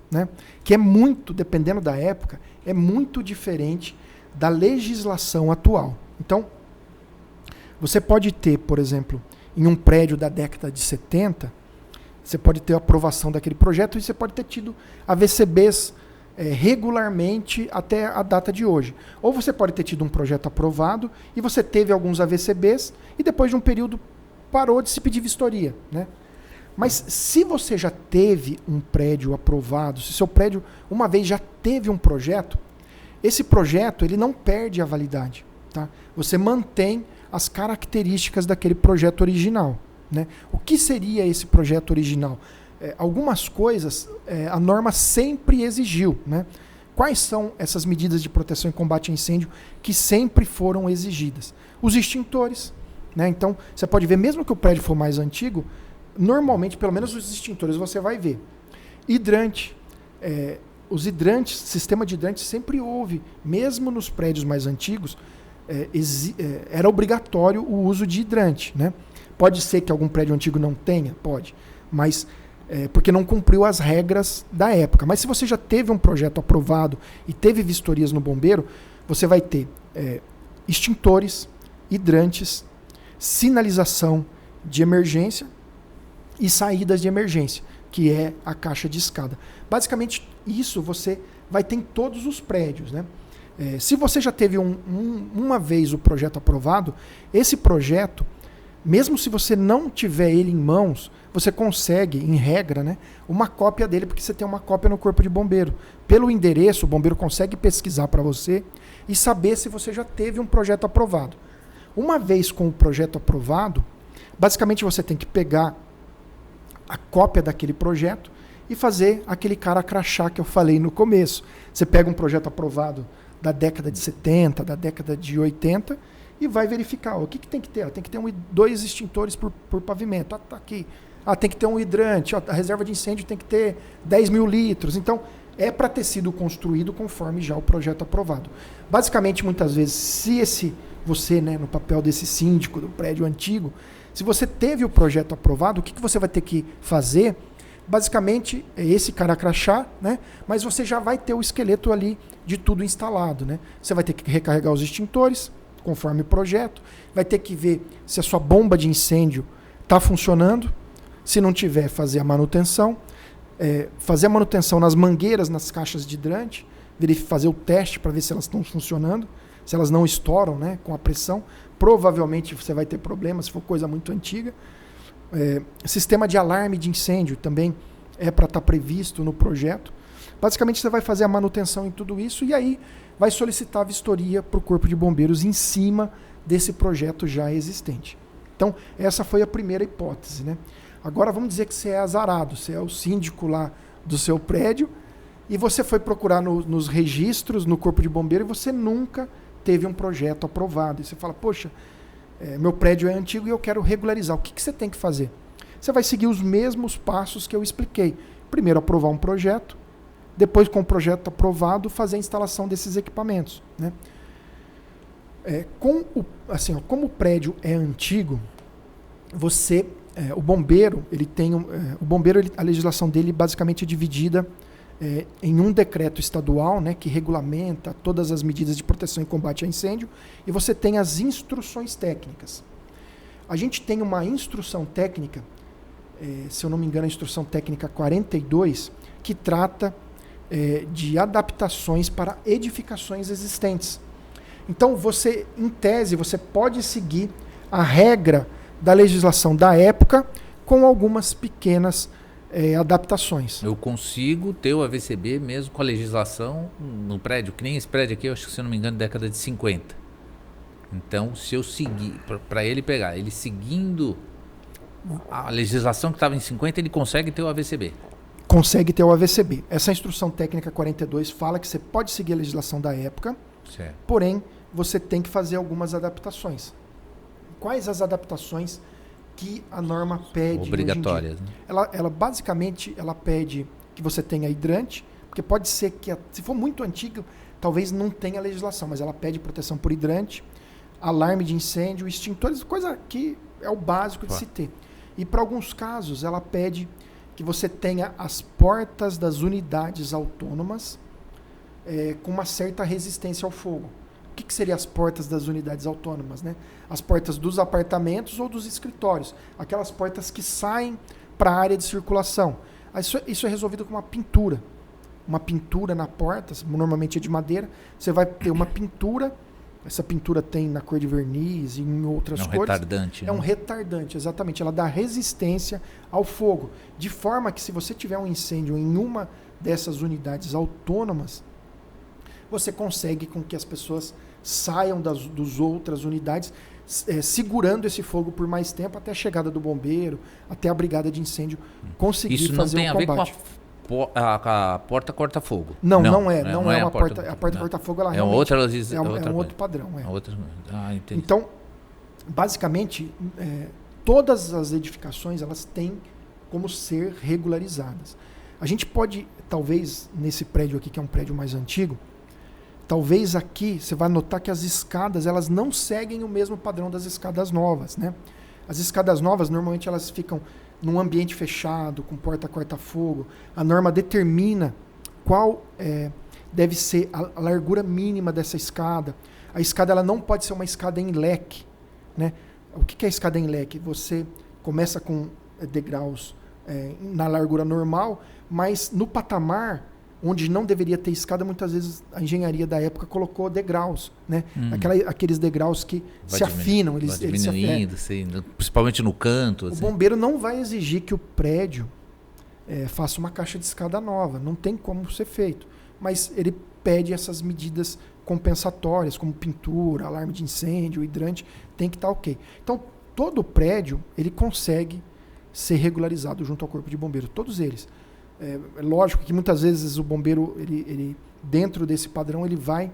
né? Que é muito, dependendo da época, é muito diferente da legislação atual. Então, você pode ter, por exemplo, em um prédio da década de 70, você pode ter a aprovação daquele projeto e você pode ter tido AVCBs regularmente até a data de hoje. Ou você pode ter tido um projeto aprovado e você teve alguns AVCBs e depois de um período parou de se pedir vistoria, né? Mas se você já teve um prédio aprovado, se seu prédio uma vez já teve um projeto, esse projeto ele não perde a validade, tá? Você mantém as características daquele projeto original, né? O que seria esse projeto original? Algumas coisas a norma sempre exigiu, né? Quais são essas medidas de proteção e combate a incêndio que sempre foram exigidas? Os extintores, né? Então, você pode ver, mesmo que o prédio for mais antigo, normalmente, pelo menos os extintores você vai ver. Hidrante. Os hidrantes, sistema de hidrantes sempre houve, mesmo nos prédios mais antigos, era obrigatório o uso de hidrante, né? Pode ser que algum prédio antigo não tenha, pode, mas porque não cumpriu as regras da época. Mas se você já teve um projeto aprovado e teve vistorias no bombeiro, você vai ter extintores, hidrantes, sinalização de emergência e saídas de emergência, que é a caixa de escada. Basicamente, isso você vai ter em todos os prédios, né? Se você já teve uma vez o projeto aprovado, esse projeto, mesmo se você não tiver ele em mãos, você consegue, em regra, né, uma cópia dele, porque você tem uma cópia no corpo de bombeiro. Pelo endereço, o bombeiro consegue pesquisar para você e saber se você já teve um projeto aprovado. Uma vez com o projeto aprovado, basicamente você tem que pegar a cópia daquele projeto e fazer aquele cara crachá que eu falei no começo. Você pega um projeto aprovado da década de 70, da década de 80 e vai verificar. O que tem que ter? Tem que ter 2 extintores por pavimento. Tá aqui. Tem que ter um hidrante. A reserva de incêndio tem que ter 10 mil litros. Então, é para ter sido construído conforme já o projeto aprovado. Basicamente, muitas vezes, se você, né, no papel desse síndico do prédio antigo, se você teve o projeto aprovado, o que você vai ter que fazer? Basicamente, é esse cara crachá, né? Mas você já vai ter o esqueleto ali de tudo instalado, né? Você vai ter que recarregar os extintores, conforme o projeto, vai ter que ver se a sua bomba de incêndio está funcionando, se não tiver, fazer a manutenção, fazer a manutenção nas mangueiras, nas caixas de hidrante, fazer o teste para ver se elas estão funcionando, se elas não estouram, né, com a pressão. Provavelmente você vai ter problemas se for coisa muito antiga. Sistema de alarme de incêndio também é para estar previsto no projeto. Basicamente você vai fazer a manutenção em tudo isso e aí vai solicitar a vistoria para o Corpo de Bombeiros em cima desse projeto já existente. Então essa foi a primeira hipótese, né? Agora vamos dizer que você é azarado, você é o síndico lá do seu prédio e você foi procurar nos registros, no Corpo de Bombeiro, e você nunca teve um projeto aprovado. E você fala, poxa, meu prédio é antigo e eu quero regularizar. O que você tem que fazer? Você vai seguir os mesmos passos que eu expliquei. Primeiro, aprovar um projeto. Depois, com o projeto aprovado, fazer a instalação desses equipamentos, né? Como o prédio é antigo, o bombeiro, a legislação dele basicamente é dividida em um decreto estadual, né, que regulamenta todas as medidas de proteção e combate a incêndio, e você tem as instruções técnicas. A gente tem uma instrução técnica, se eu não me engano, a instrução técnica 42, que trata de adaptações para edificações existentes. Então, em tese, você pode seguir a regra da legislação da época com algumas pequenas adaptações. Eu consigo ter o AVCB mesmo com a legislação no prédio, que nem esse prédio aqui, eu acho que, se eu não me engano, década de 50. Então, se eu seguir, para ele pegar, ele seguindo a legislação que estava em 50, ele consegue ter o AVCB. Consegue ter o AVCB. Essa instrução técnica 42 fala que você pode seguir a legislação da época, certo, porém, você tem que fazer algumas adaptações. Quais as adaptações que a norma pede? Obrigatórias, né? Ela basicamente pede que você tenha hidrante, porque pode ser que, se for muito antigo, talvez não tenha legislação, mas ela pede proteção por hidrante, alarme de incêndio, extintores, coisa que é o básico de se ter. E para alguns casos, ela pede que você tenha as portas das unidades autônomas com uma certa resistência ao fogo. O que seriam as portas das unidades autônomas, né? As portas dos apartamentos ou dos escritórios. Aquelas portas que saem para a área de circulação. Isso é resolvido com uma pintura. Uma pintura na porta, normalmente é de madeira. Você vai ter uma pintura. Essa pintura tem na cor de verniz e em outras cores. É um retardante. É um retardante, exatamente. Ela dá resistência ao fogo. De forma que, se você tiver um incêndio em uma dessas unidades autônomas, você consegue com que as pessoas saiam das outras unidades, segurando esse fogo por mais tempo, até a chegada do bombeiro, até a brigada de incêndio conseguir fazer o combate. Isso não tem a ver com a porta corta-fogo? Não é uma porta. A porta corta-fogo, ela realmente é um outro padrão. Entendi. Então, basicamente, todas as edificações, elas têm como ser regularizadas. A gente pode, talvez, nesse prédio aqui, que é um prédio mais antigo, talvez aqui você vai notar que as escadas, elas não seguem o mesmo padrão das escadas novas, né? As escadas novas, normalmente, elas ficam num ambiente fechado, com porta corta-fogo. A norma determina qual deve ser a largura mínima dessa escada. A escada, ela não pode ser uma escada em leque, né? O que é escada em leque? Você começa com degraus na largura normal, mas no patamar onde não deveria ter escada, muitas vezes a engenharia da época colocou degraus, né? Aqueles degraus que se afinam. Eles diminuindo, principalmente no canto. O bombeiro não vai exigir que o prédio faça uma caixa de escada nova. Não tem como ser feito. Mas ele pede essas medidas compensatórias, como pintura, alarme de incêndio, hidrante, tem que estar ok. Então, todo o prédio, ele consegue ser regularizado junto ao Corpo de Bombeiro. Todos eles. É lógico que muitas vezes o bombeiro, ele dentro desse padrão, ele vai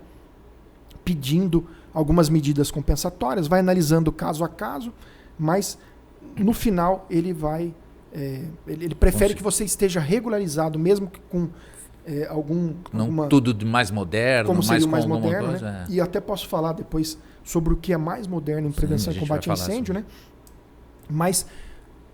pedindo algumas medidas compensatórias, vai analisando caso a caso, mas no final ele vai... ele prefere que você esteja regularizado, mesmo que com Não tudo de mais moderno, como seria o mais com moderno, coisa, né? E até posso falar depois sobre o que é mais moderno em prevenção e combate a incêndio, né? Mas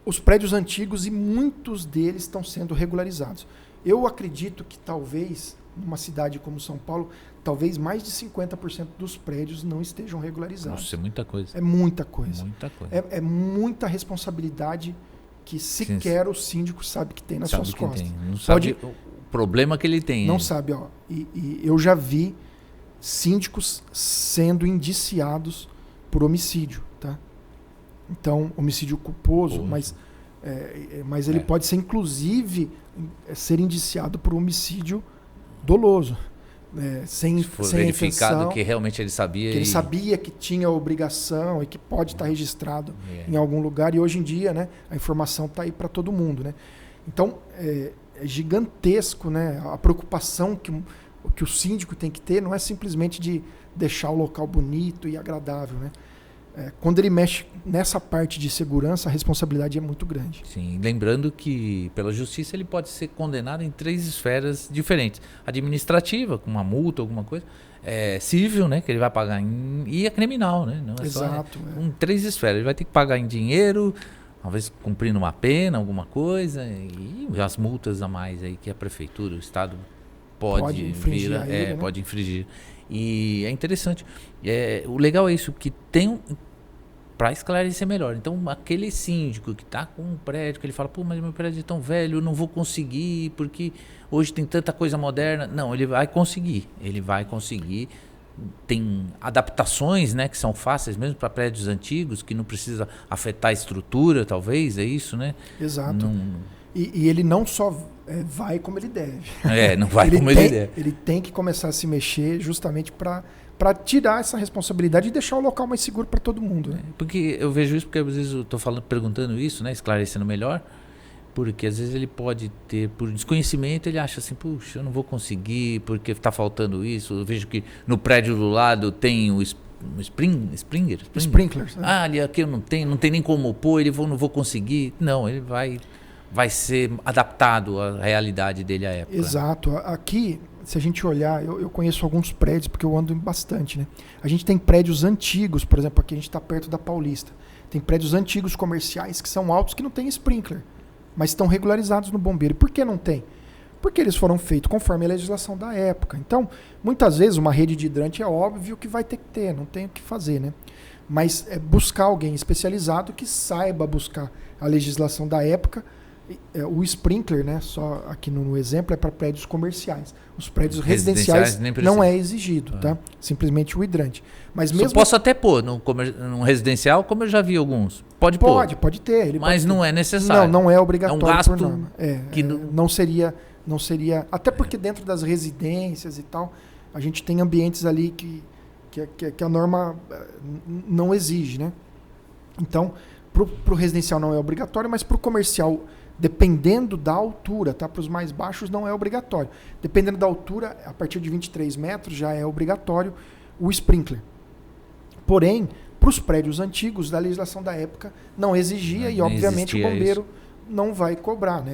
os prédios antigos e muitos deles estão sendo regularizados. Eu acredito que talvez, numa cidade como São Paulo, talvez mais de 50% dos prédios não estejam regularizados. Nossa, é muita coisa. É muita coisa. Muita coisa. É muita responsabilidade que sequer o síndico sabe que tem nas suas costas. Não sabe o problema que ele tem. Não sabe, ó. E eu já vi síndicos sendo indiciados por homicídio, tá? Então, homicídio culposo, mas ele pode ser, inclusive, ser indiciado por homicídio doloso. Sem verificado intenção, que realmente ele sabia. Que ele sabia que tinha obrigação e que pode estar registrado em algum lugar. E hoje em dia, né, a informação está aí para todo mundo. Né? Então, é gigantesco, né, a preocupação que o síndico tem que ter não é simplesmente de deixar o local bonito e agradável. Né? Quando ele mexe nessa parte de segurança, a responsabilidade é muito grande. Sim, lembrando que pela justiça ele pode ser condenado em 3 esferas diferentes. Administrativa, com uma multa, alguma coisa. Civil, né, que ele vai pagar e a criminal, né? Não é Exato. Só, em 3 esferas. Ele vai ter que pagar em dinheiro, talvez cumprindo uma pena, alguma coisa, e as multas a mais aí que a prefeitura, o Estado pode infringir. Né? Pode infringir. E é interessante. O legal é isso, que tem para esclarecer melhor. Então, aquele síndico que está com um prédio, que ele fala, pô, mas meu prédio é tão velho, eu não vou conseguir, porque hoje tem tanta coisa moderna. Não, ele vai conseguir. Ele vai conseguir. Tem adaptações, né, que são fáceis mesmo para prédios antigos, que não precisa afetar a estrutura, talvez, é isso, né? Exato. E ele não só vai como ele deve. Não vai como ele deve. Ele tem que começar a se mexer justamente para tirar essa responsabilidade e deixar o local mais seguro para todo mundo. Né? Porque eu vejo isso, porque às vezes eu estou perguntando isso, né, esclarecendo melhor, porque às vezes ele pode ter, por desconhecimento, ele acha assim, puxa, eu não vou conseguir, porque está faltando isso. Eu vejo que no prédio do lado tem o sprinklers. Né? Ali aqui eu não tem nem como pôr, não vou conseguir. Não, ele vai ser adaptado à realidade dele à época. Exato. Aqui, se a gente olhar, eu conheço alguns prédios, porque eu ando bastante, né? A gente tem prédios antigos, por exemplo, aqui a gente está perto da Paulista. Tem prédios antigos comerciais que são altos que não tem sprinkler, mas estão regularizados no bombeiro. E por que não tem? Porque eles foram feitos conforme a legislação da época. Então, muitas vezes, uma rede de hidrante é óbvio que vai ter que ter, não tem o que fazer, né? Mas é buscar alguém especializado que saiba buscar a legislação da época. O sprinkler, né, só aqui no exemplo, é para prédios comerciais. Os prédios residenciais não é exigido, tá? Simplesmente o hidrante. Mas mesmo posso até pôr num residencial, como eu já vi alguns. Pode ter. Mas não é necessário. Não é obrigatório. É um gasto por norma. Não seria. Até porque dentro das residências e tal, a gente tem ambientes ali que a norma não exige, né? Então, pro residencial não é obrigatório, mas pro comercial, dependendo da altura, tá? Para os mais baixos não é obrigatório. Dependendo da altura, a partir de 23 metros já é obrigatório o sprinkler. Porém, para os prédios antigos, da legislação da época, não exigia e, obviamente, o bombeiro não vai cobrar. Né?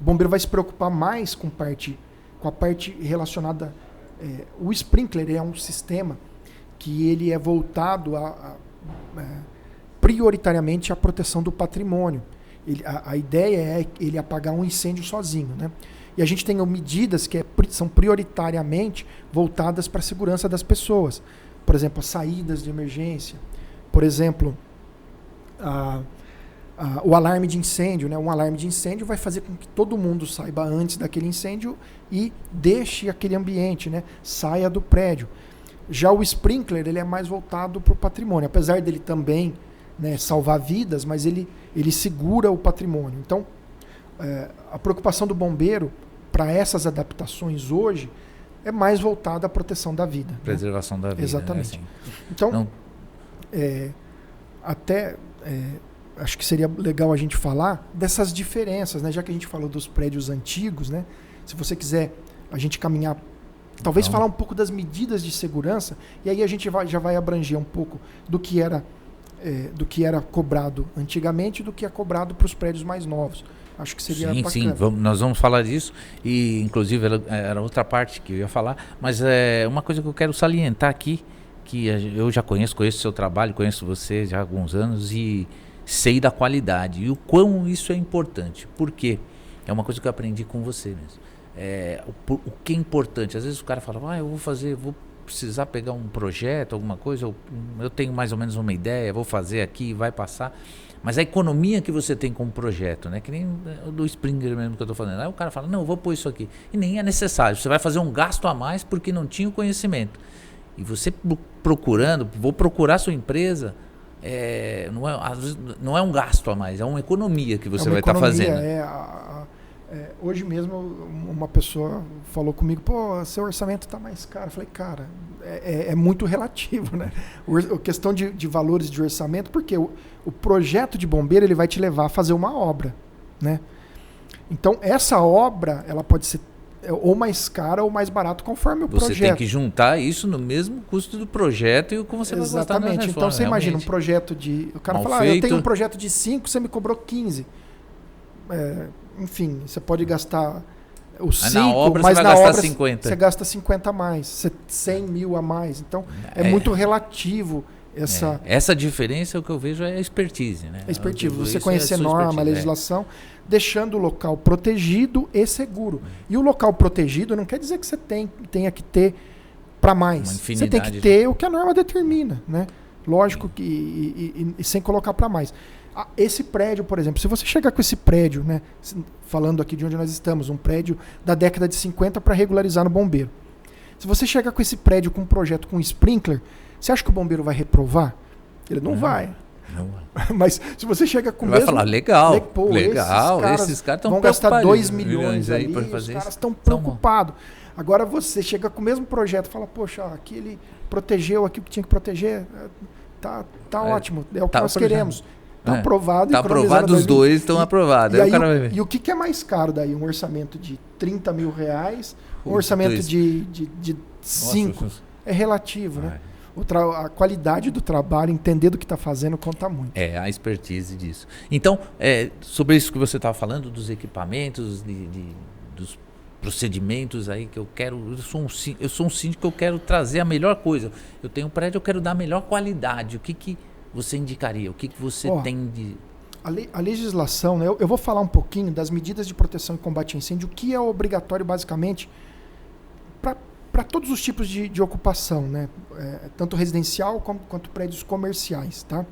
O bombeiro vai se preocupar mais com a parte relacionada... o sprinkler é um sistema que ele é voltado prioritariamente à proteção do patrimônio. A ideia é ele apagar um incêndio sozinho, né? E a gente tem medidas que são prioritariamente voltadas para a segurança das pessoas. Por exemplo, as saídas de emergência. Por exemplo, o alarme de incêndio. Né? Um alarme de incêndio vai fazer com que todo mundo saiba antes daquele incêndio e deixe aquele ambiente, né? Saia do prédio. Já o sprinkler ele é mais voltado para o patrimônio. Apesar dele também, né, salvar vidas, mas ele segura o patrimônio. Então, a preocupação do bombeiro para essas adaptações hoje é mais voltada à proteção da vida. Preservação da vida. Exatamente. Né? Assim. Então, acho que seria legal a gente falar dessas diferenças, né? Já que a gente falou dos prédios antigos, né? Se você quiser a gente caminhar, talvez falar um pouco das medidas de segurança, e aí a gente já vai abranger um pouco do que era cobrado antigamente e do que é cobrado para os prédios mais novos. Acho que seria sim, bacana. sim, nós vamos falar disso. E, inclusive, era outra parte que eu ia falar. Mas é uma coisa que eu quero salientar aqui, que eu já conheço o seu trabalho, conheço você já há alguns anos e sei da qualidade. E o quão isso é importante. Por quê? É uma coisa que eu aprendi com você mesmo. O que é importante? Às vezes o cara fala, eu vou precisar pegar um projeto, alguma coisa, eu tenho mais ou menos uma ideia, vou fazer aqui, vai passar. Mas a economia que você tem como projeto, né? Que nem o do Springer mesmo que eu estou falando. Aí o cara fala, não, eu vou pôr isso aqui. E nem é necessário. Você vai fazer um gasto a mais porque não tinha o conhecimento. E você procurando, vou procurar sua empresa, não é um gasto a mais, é uma economia que você vai estar fazendo. Hoje mesmo uma pessoa falou comigo, seu orçamento está mais caro. Eu falei, cara, é muito relativo, né? A questão de valores de orçamento, porque o projeto de bombeiro ele vai te levar a fazer uma obra, né? Então essa obra ela pode ser ou mais cara ou mais barato conforme o projeto. Você tem que juntar isso no mesmo custo do projeto e como você vai gostar da reforma. Exatamente. Então você imagina um projeto de... O cara fala, eu tenho um projeto de 5, você me cobrou 15. Enfim, você pode gastar os 5, mas na obra 50. Você gasta 50 a mais, 100 mil a mais. Então é muito relativo. Essa diferença, o que eu vejo é a expertise, né? Expertise, você conhecer norma, legislação, deixando o local protegido e seguro. E o local protegido não quer dizer que você tenha que ter para mais. Você tem que ter o que a norma determina, né? Lógico que e sem colocar para mais. Esse prédio, por exemplo, se você chegar com esse prédio, né, falando aqui de onde nós estamos, um prédio da década de 50 para regularizar no bombeiro. Se você chegar com esse prédio com um projeto com sprinkler, você acha que o bombeiro vai reprovar? Ele não vai. Não vai. Mas se você chega com vai falar, legal, esses caras vão gastar 2 milhões ali, para fazer os caras estão preocupados. Agora você chega com o mesmo projeto e fala, poxa, aqui ele protegeu aqui o que tinha que proteger, tá ótimo, é o que nós queremos. Está aprovado. Está aprovado, os dois estão aprovados. E o que é mais caro daí? Um orçamento de 30 mil reais, um orçamento de 5? É relativo, né? A qualidade do trabalho, entender do que está fazendo, conta muito. A expertise disso. Então, sobre isso que você estava falando, dos equipamentos, dos procedimentos aí que eu quero... Eu sou um síndico que eu quero trazer a melhor coisa. Eu tenho um prédio, eu quero dar a melhor qualidade. O que você indicaria? O que você tem de... A legislação, né? Eu vou falar um pouquinho das medidas de proteção e combate a incêndio, o que é obrigatório basicamente para todos os tipos de ocupação, né? Tanto residencial quanto prédios comerciais, tá?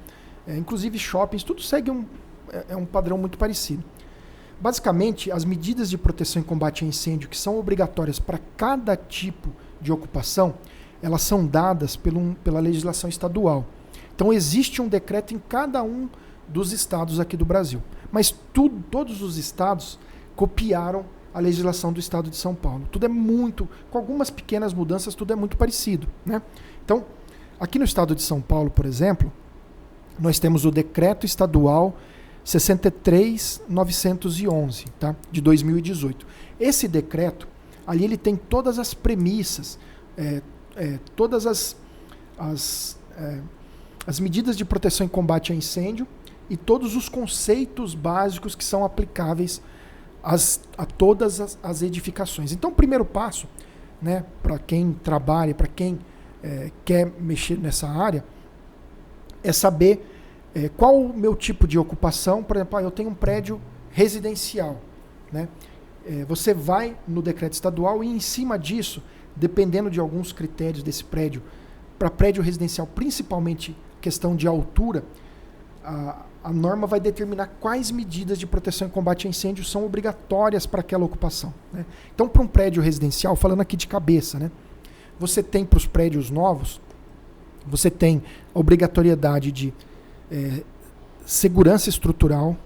Inclusive shoppings, tudo segue um padrão muito parecido. Basicamente, as medidas de proteção e combate a incêndio que são obrigatórias para cada tipo de ocupação, elas são dadas pela legislação estadual. Então existe um decreto em cada um dos estados aqui do Brasil. Mas todos os estados copiaram a legislação do estado de São Paulo. Tudo é muito, com algumas pequenas mudanças, tudo é muito parecido, né? Então, aqui no estado de São Paulo, por exemplo, nós temos o decreto estadual 63.911, tá? De 2018. Esse decreto, ali ele tem todas as premissas, todas as medidas de proteção e combate a incêndio e todos os conceitos básicos que são aplicáveis a todas as edificações. Então, o primeiro passo, né, para quem trabalha, para quem quer mexer nessa área, é saber qual o meu tipo de ocupação. Por exemplo, eu tenho um prédio residencial, né? Você vai no decreto estadual e, em cima disso, dependendo de alguns critérios desse prédio, para prédio residencial, principalmente questão de altura, a norma vai determinar quais medidas de proteção e combate a incêndio são obrigatórias para aquela ocupação, né? Então, para um prédio residencial, falando aqui de cabeça, né, você tem para os prédios novos, você tem a obrigatoriedade de segurança estrutural,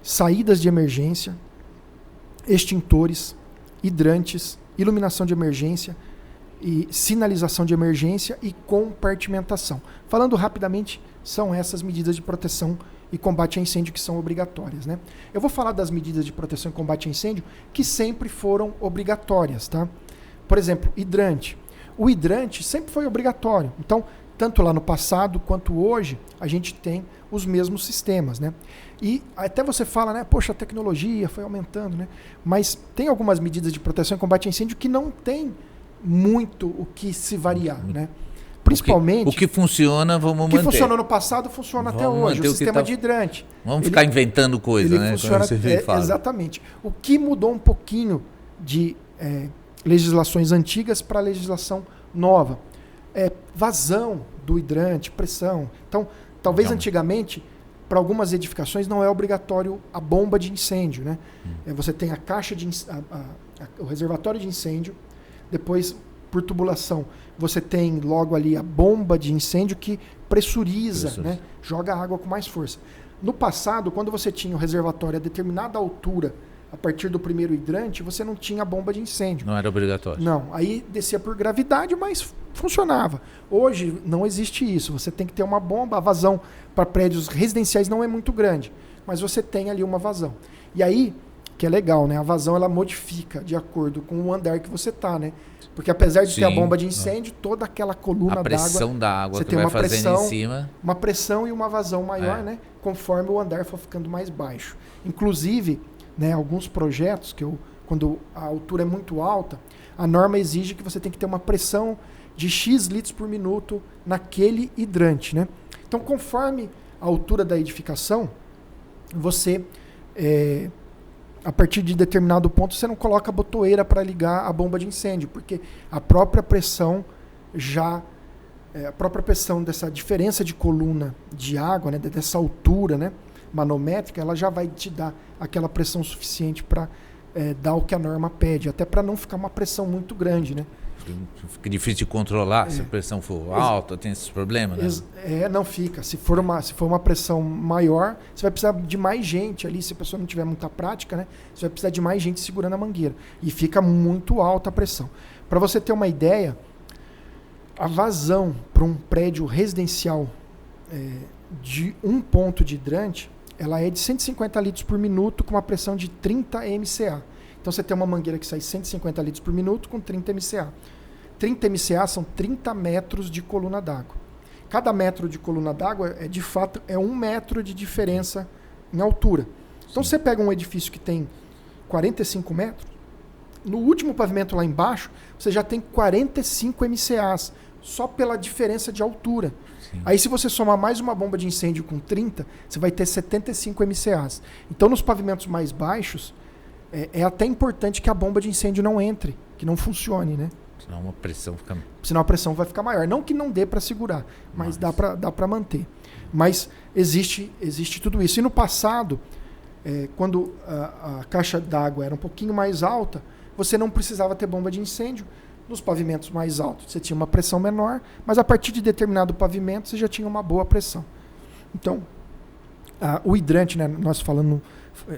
saídas de emergência, extintores, hidrantes, iluminação de emergência, e sinalização de emergência e compartimentação. Falando rapidamente, são essas medidas de proteção e combate a incêndio que são obrigatórias, né? Eu vou falar das medidas de proteção e combate a incêndio que sempre foram obrigatórias, tá? Por exemplo, hidrante. O hidrante sempre foi obrigatório. Então, tanto lá no passado quanto hoje, a gente tem os mesmos sistemas, né? E até você fala, né? Poxa, a tecnologia foi aumentando, né? Mas tem algumas medidas de proteção e combate a incêndio que não tem muito o que se variar, né? Principalmente... O que funciona, vamos manter. O que funcionou no passado, funciona até hoje. O sistema de hidrante. Vamos ficar inventando coisa, né? Funciona, exatamente. O que mudou um pouquinho de legislações antigas para legislação nova? Vazão do hidrante, pressão. Então, talvez antigamente, para algumas edificações, não é obrigatório a bomba de incêndio, né? Você tem a caixa de o reservatório de incêndio, depois, por tubulação, você tem logo ali a bomba de incêndio que pressuriza, né? Joga água com mais força. No passado, quando você tinha o reservatório a determinada altura, a partir do primeiro hidrante, você não tinha bomba de incêndio. Não era obrigatório. Não, aí descia por gravidade, mas funcionava. Hoje não existe isso. Você tem que ter uma bomba. A vazão para prédios residenciais não é muito grande, mas você tem ali uma vazão. E aí, que é legal, né? A vazão ela modifica de acordo com o andar que você tá, né? Porque apesar de ter a bomba de incêndio, toda aquela coluna d'água... A pressão da água você que tem vai uma fazendo pressão, em cima... Uma pressão e uma vazão maior, né? Conforme o andar for ficando mais baixo. Inclusive, né, alguns projetos, quando a altura é muito alta, a norma exige que você tem que ter uma pressão de X litros por minuto naquele hidrante, né? Então, conforme a altura da edificação, você... a partir de determinado ponto, você não coloca a botoeira para ligar a bomba de incêndio, porque a própria pressão dessa diferença de coluna de água, né, dessa altura, né, manométrica, ela já vai te dar aquela pressão suficiente para dar o que a norma pede, até para não ficar uma pressão muito grande, né? Fica difícil de controlar, se a pressão for alta, tem esses problemas, né? Não fica. Se for uma pressão maior, você vai precisar de mais gente ali. Se a pessoa não tiver muita prática, né? Você vai precisar de mais gente segurando a mangueira. E fica muito alta a pressão. Para você ter uma ideia, a vazão para um prédio residencial de um ponto de hidrante, ela é de 150 litros por minuto com uma pressão de 30 MCA. Então você tem uma mangueira que sai 150 litros por minuto com 30 MCA. 30 MCA são 30 metros de coluna d'água. Cada metro de coluna d'água de fato 1 metro de diferença em altura. Então você pega um edifício que tem 45 metros, no último pavimento lá embaixo, você já tem 45 MCAs, só pela diferença de altura. Sim. Aí se você somar mais uma bomba de incêndio com 30, você vai ter 75 MCAs. Então nos pavimentos mais baixos, é até importante que a bomba de incêndio não entre, que não funcione, né? Senão a pressão vai ficar maior. Não que não dê para segurar, mas dá para manter. Mas existe tudo isso. E no passado, quando a caixa d'água era um pouquinho mais alta, você não precisava ter bomba de incêndio. Nos pavimentos mais altos, você tinha uma pressão menor, mas a partir de determinado pavimento, você já tinha uma boa pressão. Então, o hidrante, né, nós falando...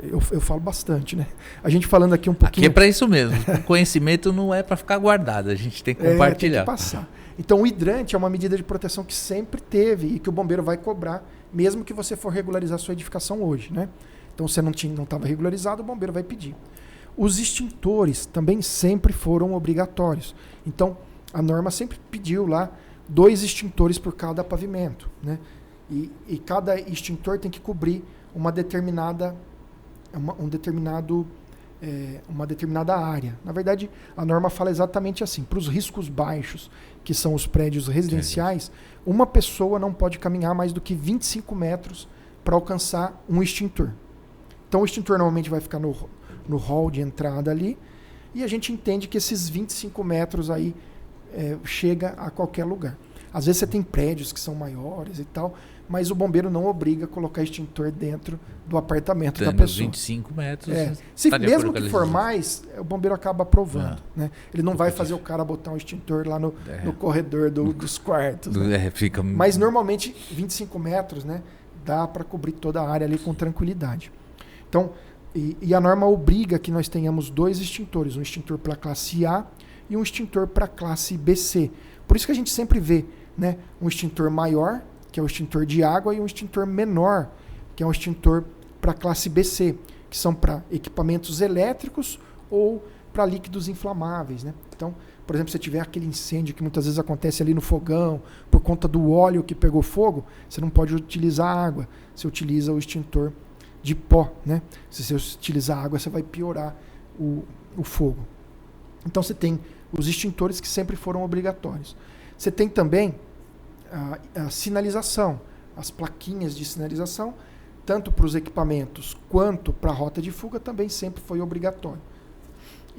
Eu falo bastante, né? A gente falando aqui um pouquinho... Aqui é para isso mesmo. O conhecimento não é para ficar guardado. A gente tem que compartilhar. Tem que passar. Então, o hidrante é uma medida de proteção que sempre teve e que o bombeiro vai cobrar, mesmo que você for regularizar a sua edificação hoje, né? Então, você não estava regularizado, o bombeiro vai pedir. Os extintores também sempre foram obrigatórios. Então, a norma sempre pediu lá 2 extintores por cada pavimento, né? E cada extintor tem que cobrir uma determinada área. Na verdade, a norma fala exatamente assim. Para os riscos baixos, que são os prédios residenciais, uma pessoa não pode caminhar mais do que 25 metros para alcançar um extintor. Então, o extintor normalmente vai ficar no hall de entrada ali, e a gente entende que esses 25 metros aí chega a qualquer lugar. Às vezes você tem prédios que são maiores e tal, mas o bombeiro não obriga a colocar extintor dentro do apartamento da pessoa. 25 metros. Mesmo que for mais, o bombeiro acaba aprovando. Né? Ele não vai fazer o cara botar um extintor lá no corredor dos quartos. Né? Mas normalmente 25 metros, né, dá para cobrir toda a área ali com tranquilidade. Então, e a norma obriga que nós tenhamos 2 extintores, um extintor para a classe A e um extintor para a classe BC. Por isso que a gente sempre vê, né, um extintor maior, que é o extintor de água, e um extintor menor, que é um extintor para a classe BC, que são para equipamentos elétricos ou para líquidos inflamáveis, né? Então, por exemplo, se tiver aquele incêndio que muitas vezes acontece ali no fogão, por conta do óleo que pegou fogo, você não pode utilizar água, você utiliza o extintor de pó, né? Se você utilizar água, você vai piorar o fogo. Então você tem os extintores que sempre foram obrigatórios. Você tem também a sinalização, as plaquinhas de sinalização, tanto para os equipamentos quanto para a rota de fuga, também sempre foi obrigatório.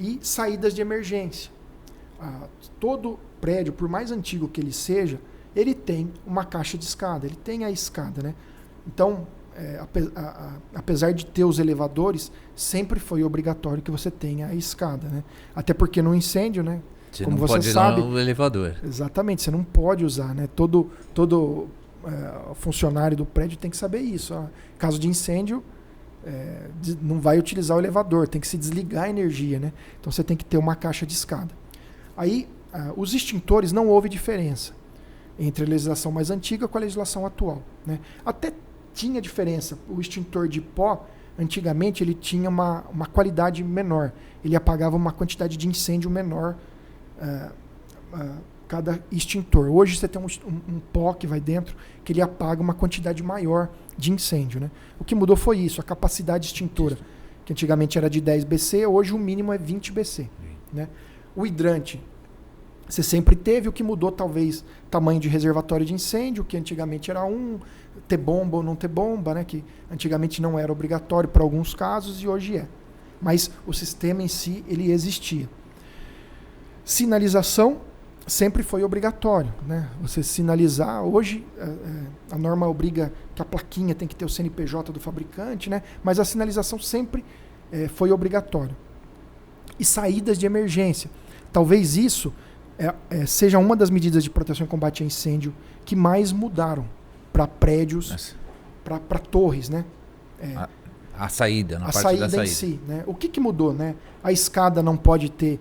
E saídas de emergência. Todo prédio, por mais antigo que ele seja, ele tem uma caixa de escada, ele tem a escada, né? Então, apesar de ter os elevadores, sempre foi obrigatório que você tenha a escada, né? Até porque no incêndio, né? Você como não você pode sabe, ir lá no elevador. Exatamente, você não pode usar, né? Todo funcionário do prédio tem que saber isso. Caso de incêndio, não vai utilizar o elevador, tem que se desligar a energia, né? Então você tem que ter uma caixa de escada. Aí, os extintores, não houve diferença entre a legislação mais antiga com a legislação atual, né? Até tinha diferença. O extintor de pó, antigamente, ele tinha uma qualidade menor. Ele apagava uma quantidade de incêndio menor cada extintor. Hoje você tem um pó que vai dentro, que ele apaga uma quantidade maior de incêndio, né? O que mudou foi isso, a capacidade extintora, que antigamente era de 10 BC, hoje o mínimo é 20 BC, né? O hidrante, você sempre teve. O que mudou, talvez, tamanho de reservatório de incêndio, que antigamente era ter bomba ou não ter bomba, né? Que antigamente não era obrigatório para alguns casos e hoje é. Mas o sistema em si, ele existia. Sinalização sempre foi obrigatório, né? Você sinalizar, hoje a norma obriga que a plaquinha tem que ter o CNPJ do fabricante, né? Mas a sinalização sempre foi obrigatório. E saídas de emergência. Talvez isso seja uma das medidas de proteção e combate a incêndio que mais mudaram para prédios, para torres, né? A saída, na a parte saída da saída em si, né? O que mudou, né? A escada não pode ter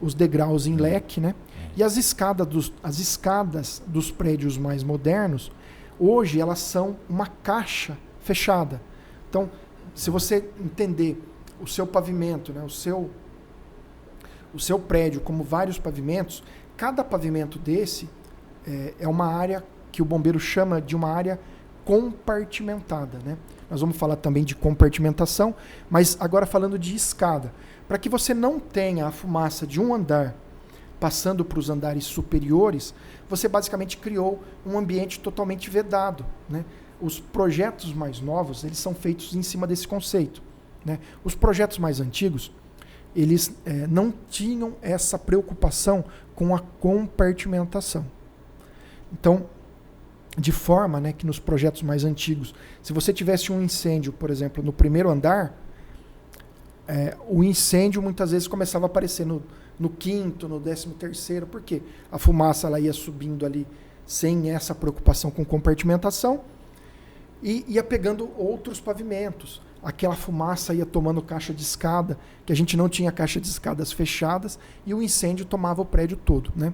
os degraus em leque, né? E as escadas dos prédios mais modernos, hoje elas são uma caixa fechada. Então, se você entender o seu pavimento, né? O seu prédio como vários pavimentos, cada pavimento desse é uma área que o bombeiro chama de uma área compartimentada, né? Nós vamos falar também de compartimentação, mas agora falando de escada. Para que você não tenha a fumaça de um andar passando para os andares superiores, você basicamente criou um ambiente totalmente vedado, né? Os projetos mais novos, eles são feitos em cima desse conceito, né? Os projetos mais antigos, eles não tinham essa preocupação com a compartimentação. Então, de forma, né, que nos projetos mais antigos, se você tivesse um incêndio, por exemplo, no primeiro andar, o incêndio muitas vezes começava a aparecer no quinto, no 13º. Por quê? A fumaça ela ia subindo ali sem essa preocupação com compartimentação e ia pegando outros pavimentos. Aquela fumaça ia tomando caixa de escada, que a gente não tinha caixa de escadas fechadas, e o incêndio tomava o prédio todo, né?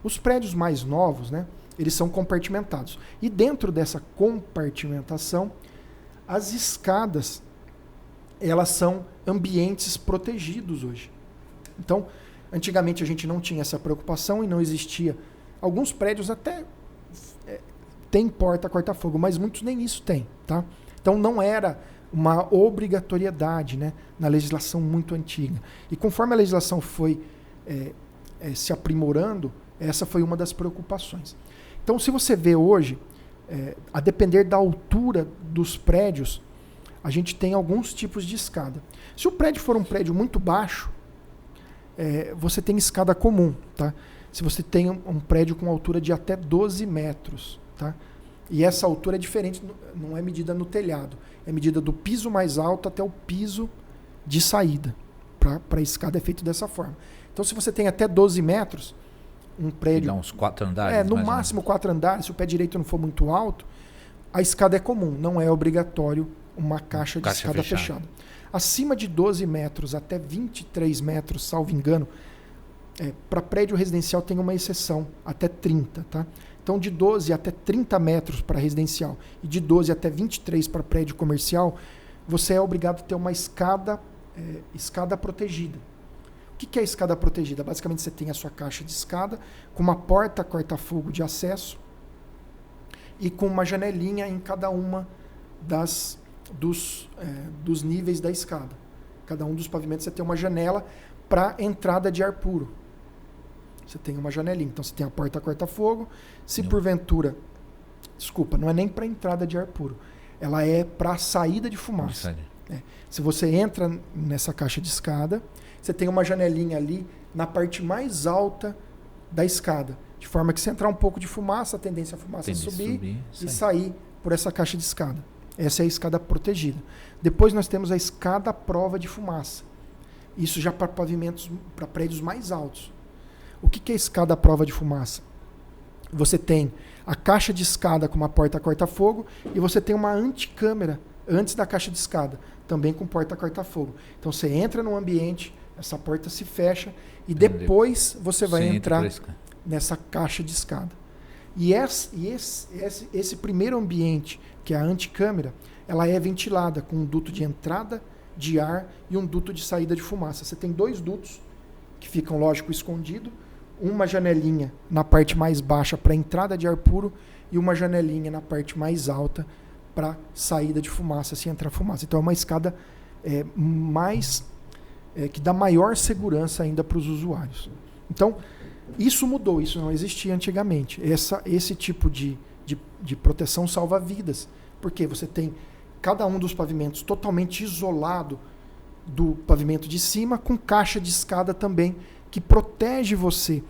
Os prédios mais novos, né, eles são compartimentados. E dentro dessa compartimentação, as escadas, elas são ambientes protegidos hoje. Então, antigamente a gente não tinha essa preocupação e não existia. Alguns prédios até tem porta corta-fogo, mas muitos nem isso tem, tá? Então não era uma obrigatoriedade, né, na legislação muito antiga. E conforme a legislação foi se aprimorando, essa foi uma das preocupações. Então, se você vê hoje, a depender da altura dos prédios, a gente tem alguns tipos de escada. Se o prédio for um prédio muito baixo, você tem escada comum, tá? Se você tem um prédio com altura de até 12 metros, tá? E essa altura é diferente, não é medida no telhado, é medida do piso mais alto até o piso de saída. Para a escada é feito dessa forma. Então, se você tem até 12 metros, um prédio... Dá uns 4 andares? No máximo 4 andares, se o pé direito não for muito alto, a escada é comum, não é obrigatório uma caixa de escada fechada. Acima de 12 metros até 23 metros, salvo engano, para prédio residencial tem uma exceção, até 30, tá? Então, de 12 até 30 metros para residencial e de 12 até 23 para prédio comercial, você é obrigado a ter uma escada escada protegida. O que é escada protegida? Basicamente você tem a sua caixa de escada com uma porta corta-fogo de acesso e com uma janelinha em cada uma dos níveis da escada. Cada um dos pavimentos você tem uma janela para entrada de ar puro. Você tem uma janelinha. Então você tem a porta corta-fogo. Se porventura... Desculpa, não é nem para entrada de ar puro. Ela é para saída de fumaça. Se você entra nessa caixa de escada, você tem uma janelinha ali na parte mais alta da escada. De forma que se entrar um pouco de fumaça, a tendência é a fumaça subir e sair por essa caixa de escada. Essa é a escada protegida. Depois nós temos a escada à prova de fumaça. Isso já para pavimentos, para prédios mais altos. O que é a escada à prova de fumaça? Você tem a caixa de escada com uma porta corta-fogo e você tem uma anticâmera antes da caixa de escada, também com porta corta-fogo. Então você entra no ambiente, essa porta se fecha e depois você vai entrar nessa caixa de escada. E esse primeiro ambiente, que é a anticâmera, ela é ventilada com um duto de entrada de ar e um duto de saída de fumaça. Você tem 2 dutos que ficam, lógico, escondidos, uma janelinha na parte mais baixa para entrada de ar puro e uma janelinha na parte mais alta para saída de fumaça, se entrar fumaça. Então é uma escada que dá maior segurança ainda para os usuários. Então, isso mudou, isso não existia antigamente. Esse tipo de proteção salva vidas, porque você tem cada um dos pavimentos totalmente isolado do pavimento de cima, com caixa de escada também, que protege você,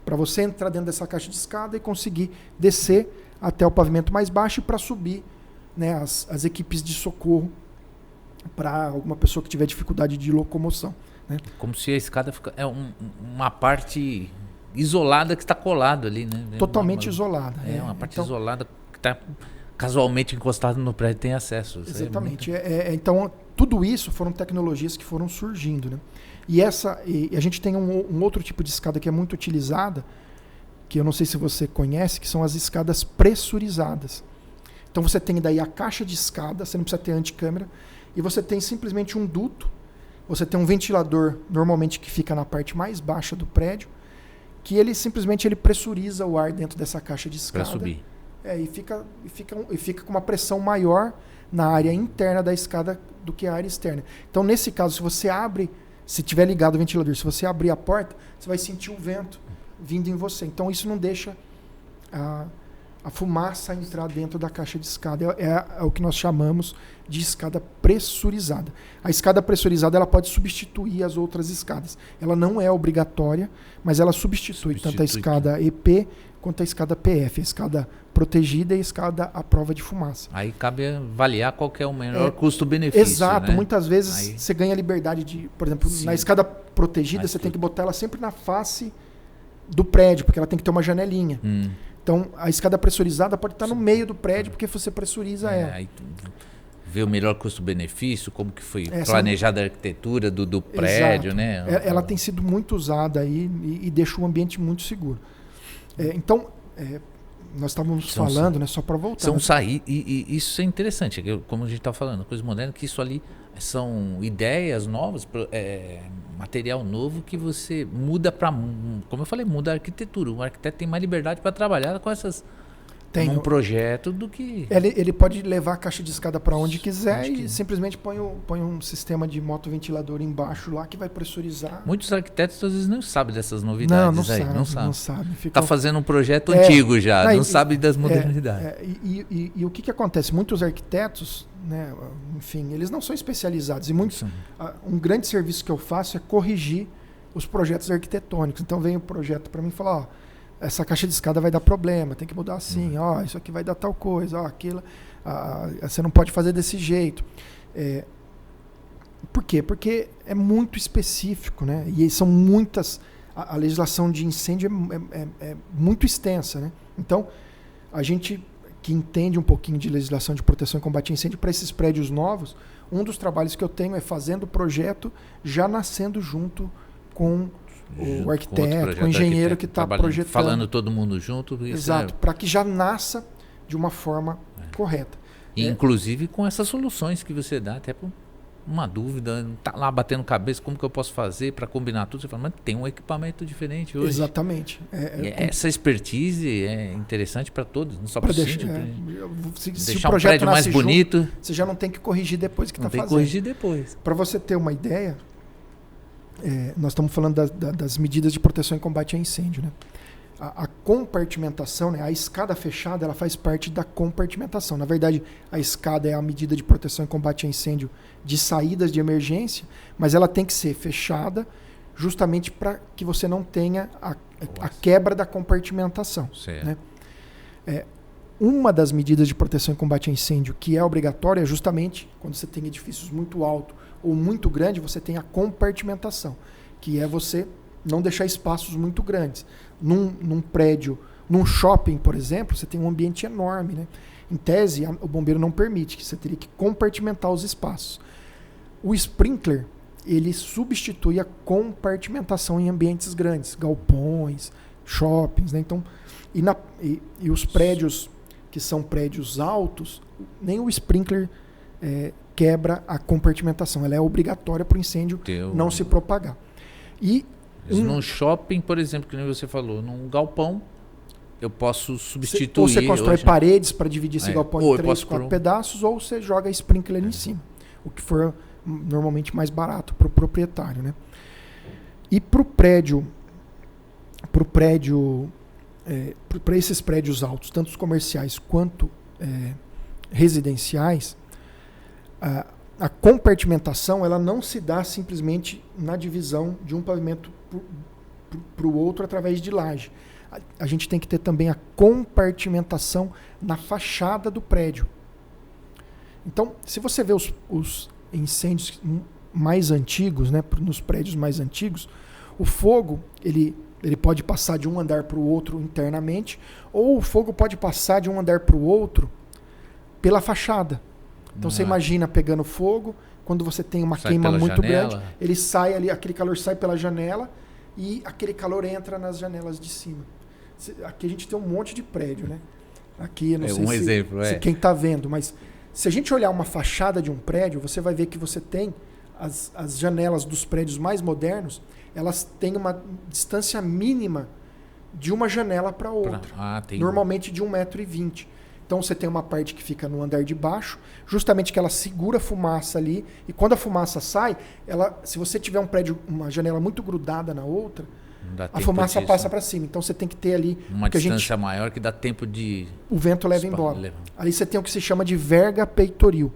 para você entrar dentro dessa caixa de escada e conseguir descer até o pavimento mais baixo e para subir, né, as equipes de socorro para alguma pessoa que tiver dificuldade de locomoção. Né? Como se a escada é uma parte isolada que está colado ali, né? Totalmente isolada. Uma parte isolada que está casualmente encostada no prédio e tem acesso. Exatamente. Então, tudo isso foram tecnologias que foram surgindo. Né? E a gente tem um outro tipo de escada que é muito utilizada, que eu não sei se você conhece, que são as escadas pressurizadas. Então você tem daí a caixa de escada, você não precisa ter anticâmera, e você tem simplesmente um duto, você tem um ventilador, normalmente que fica na parte mais baixa do prédio, que ele simplesmente pressuriza o ar dentro dessa caixa de escada. Para subir. E fica com uma pressão maior na área interna da escada do que a área externa. Então, nesse caso, se você abre, se tiver ligado o ventilador, se você abrir a porta, você vai sentir o vento vindo em você. Então, isso não deixa a fumaça entrar dentro da caixa de escada. É o que nós chamamos de escada pressurizada. A escada pressurizada ela pode substituir as outras escadas. Ela não é obrigatória, mas ela substitui tanto a escada EP quanto a escada PF, a escada protegida e a escada à prova de fumaça. Aí cabe avaliar qual que é o melhor custo-benefício. Exato. Né? Muitas vezes você ganha liberdade de, por exemplo, na escada protegida você tem que botar ela sempre na face do prédio, porque ela tem que ter uma janelinha. Então, a escada pressurizada pode estar no meio do prédio, porque você pressuriza ela. Aí ver o melhor custo-benefício, como que foi planejada a arquitetura do prédio, né? Ela tem sido muito usada aí e deixa o ambiente muito seguro. Então, nós estávamos falando, né, só para voltar. E isso é interessante, como a gente está falando, coisa moderna, que isso ali são ideias novas, material novo que você muda para, como eu falei, muda a arquitetura. O arquiteto tem mais liberdade para trabalhar com essas um projeto do que... Ele pode levar a caixa de escada para onde quiser e simplesmente põe um sistema de motoventilador embaixo lá que vai pressurizar. Muitos arquitetos às vezes não sabem dessas novidades. Não sabe. Está fazendo um projeto antigo já, não sabe das modernidades. E o que acontece? Muitos arquitetos, né, enfim, eles não são especializados. E um grande serviço que eu faço é corrigir os projetos arquitetônicos. Então vem o projeto para mim e fala, essa caixa de escada vai dar problema, tem que mudar assim, isso aqui vai dar tal coisa, aquilo, você não pode fazer desse jeito. Por quê? Porque é muito específico, né? E são muitas... A legislação de incêndio é muito extensa, né? Então, a gente que entende um pouquinho de legislação de proteção e combate a incêndio, para esses prédios novos, um dos trabalhos que eu tenho é fazendo o projeto já nascendo junto com o arquiteto, com o engenheiro que está projetando. Falando todo mundo junto. Exato, para que já nasça de uma forma correta. E inclusive com essas soluções que você dá até para uma dúvida, tá lá batendo cabeça, como que eu posso fazer para combinar tudo? Você fala, mas tem um equipamento diferente hoje. Exatamente. Essa expertise é interessante para todos, não só para o síndico. Se Deixar o projeto um prédio mais bonito. Junto, você já não tem que corrigir depois que está fazendo. Tem que corrigir depois. Para você ter uma ideia, nós estamos falando das medidas de proteção e combate a incêndio, né? A compartimentação, né? A escada fechada, ela faz parte da compartimentação. Na verdade, a escada é a medida de proteção e combate a incêndio de saídas de emergência, mas ela tem que ser fechada justamente para que você não tenha a quebra da compartimentação. Né? Uma das medidas de proteção e combate a incêndio que é obrigatória é justamente quando você tem edifícios muito altos ou muito grandes, você tem a compartimentação, que é você não deixar espaços muito grandes. Num prédio, num shopping, por exemplo, você tem um ambiente enorme, né? Em tese, o bombeiro não permite, que você teria que compartimentar os espaços. O sprinkler, ele substitui a compartimentação em ambientes grandes, galpões, shoppings, né? Então, e os prédios que são prédios altos, nem o sprinkler quebra a compartimentação. Ela é obrigatória para o incêndio não se propagar. Num shopping, por exemplo, que nem você falou, num galpão, eu posso substituir. Ou você constrói paredes para dividir esse galpão em 3, 4 pedaços, ou você joga sprinkler em cima. O que for normalmente mais barato para o proprietário, né? E para esses prédios altos, tanto os comerciais quanto residenciais, a compartimentação ela não se dá simplesmente na divisão de um pavimento para o outro através de laje. A gente tem que ter também a compartimentação na fachada do prédio. Então, se você vê os incêndios mais antigos, né, nos prédios mais antigos, o fogo ele pode passar de um andar para o outro internamente, ou o fogo pode passar de um andar para o outro pela fachada. Então você imagina pegando fogo, quando você tem uma queima muito grande, ele sai ali, aquele calor sai pela janela e aquele calor entra nas janelas de cima. Aqui a gente tem um monte de prédio, né? Aqui, não sei se quem está vendo, mas se a gente olhar uma fachada de um prédio, você vai ver que você tem as janelas dos prédios mais modernos, elas têm uma distância mínima de uma janela para outra. Normalmente de 1,20 m. Então você tem uma parte que fica no andar de baixo, justamente que ela segura a fumaça ali, e quando a fumaça sai, se você tiver um prédio, uma janela muito grudada na outra, a fumaça passa para cima. Então você tem que ter ali uma distância maior que dá tempo de... O vento leva embora. Ali você tem o que se chama de verga peitoril.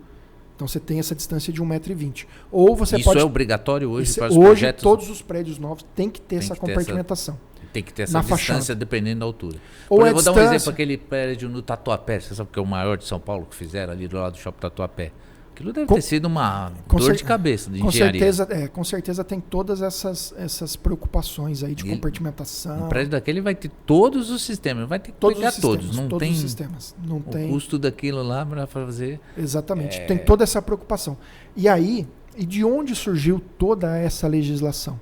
Então você tem essa distância de 1,20 m. Ou você Isso pode... é obrigatório hoje para os projetos? Hoje projetos? todos os prédios novos têm que ter essa compartimentação. Tem que ter essa distância dependendo da altura. Eu vou dar um exemplo, aquele prédio no Tatuapé, você sabe que é o maior de São Paulo que fizeram ali do lado do Shopping Tatuapé. Aquilo deve ter sido uma dor de cabeça de engenharia. Com certeza tem todas essas preocupações aí de compartimentação. O prédio daquele vai ter todos os sistemas, vai ter que pegar todos. Não tem os sistemas. Não tem o custo daquilo lá para fazer. Exatamente, tem toda essa preocupação. E de onde surgiu toda essa legislação?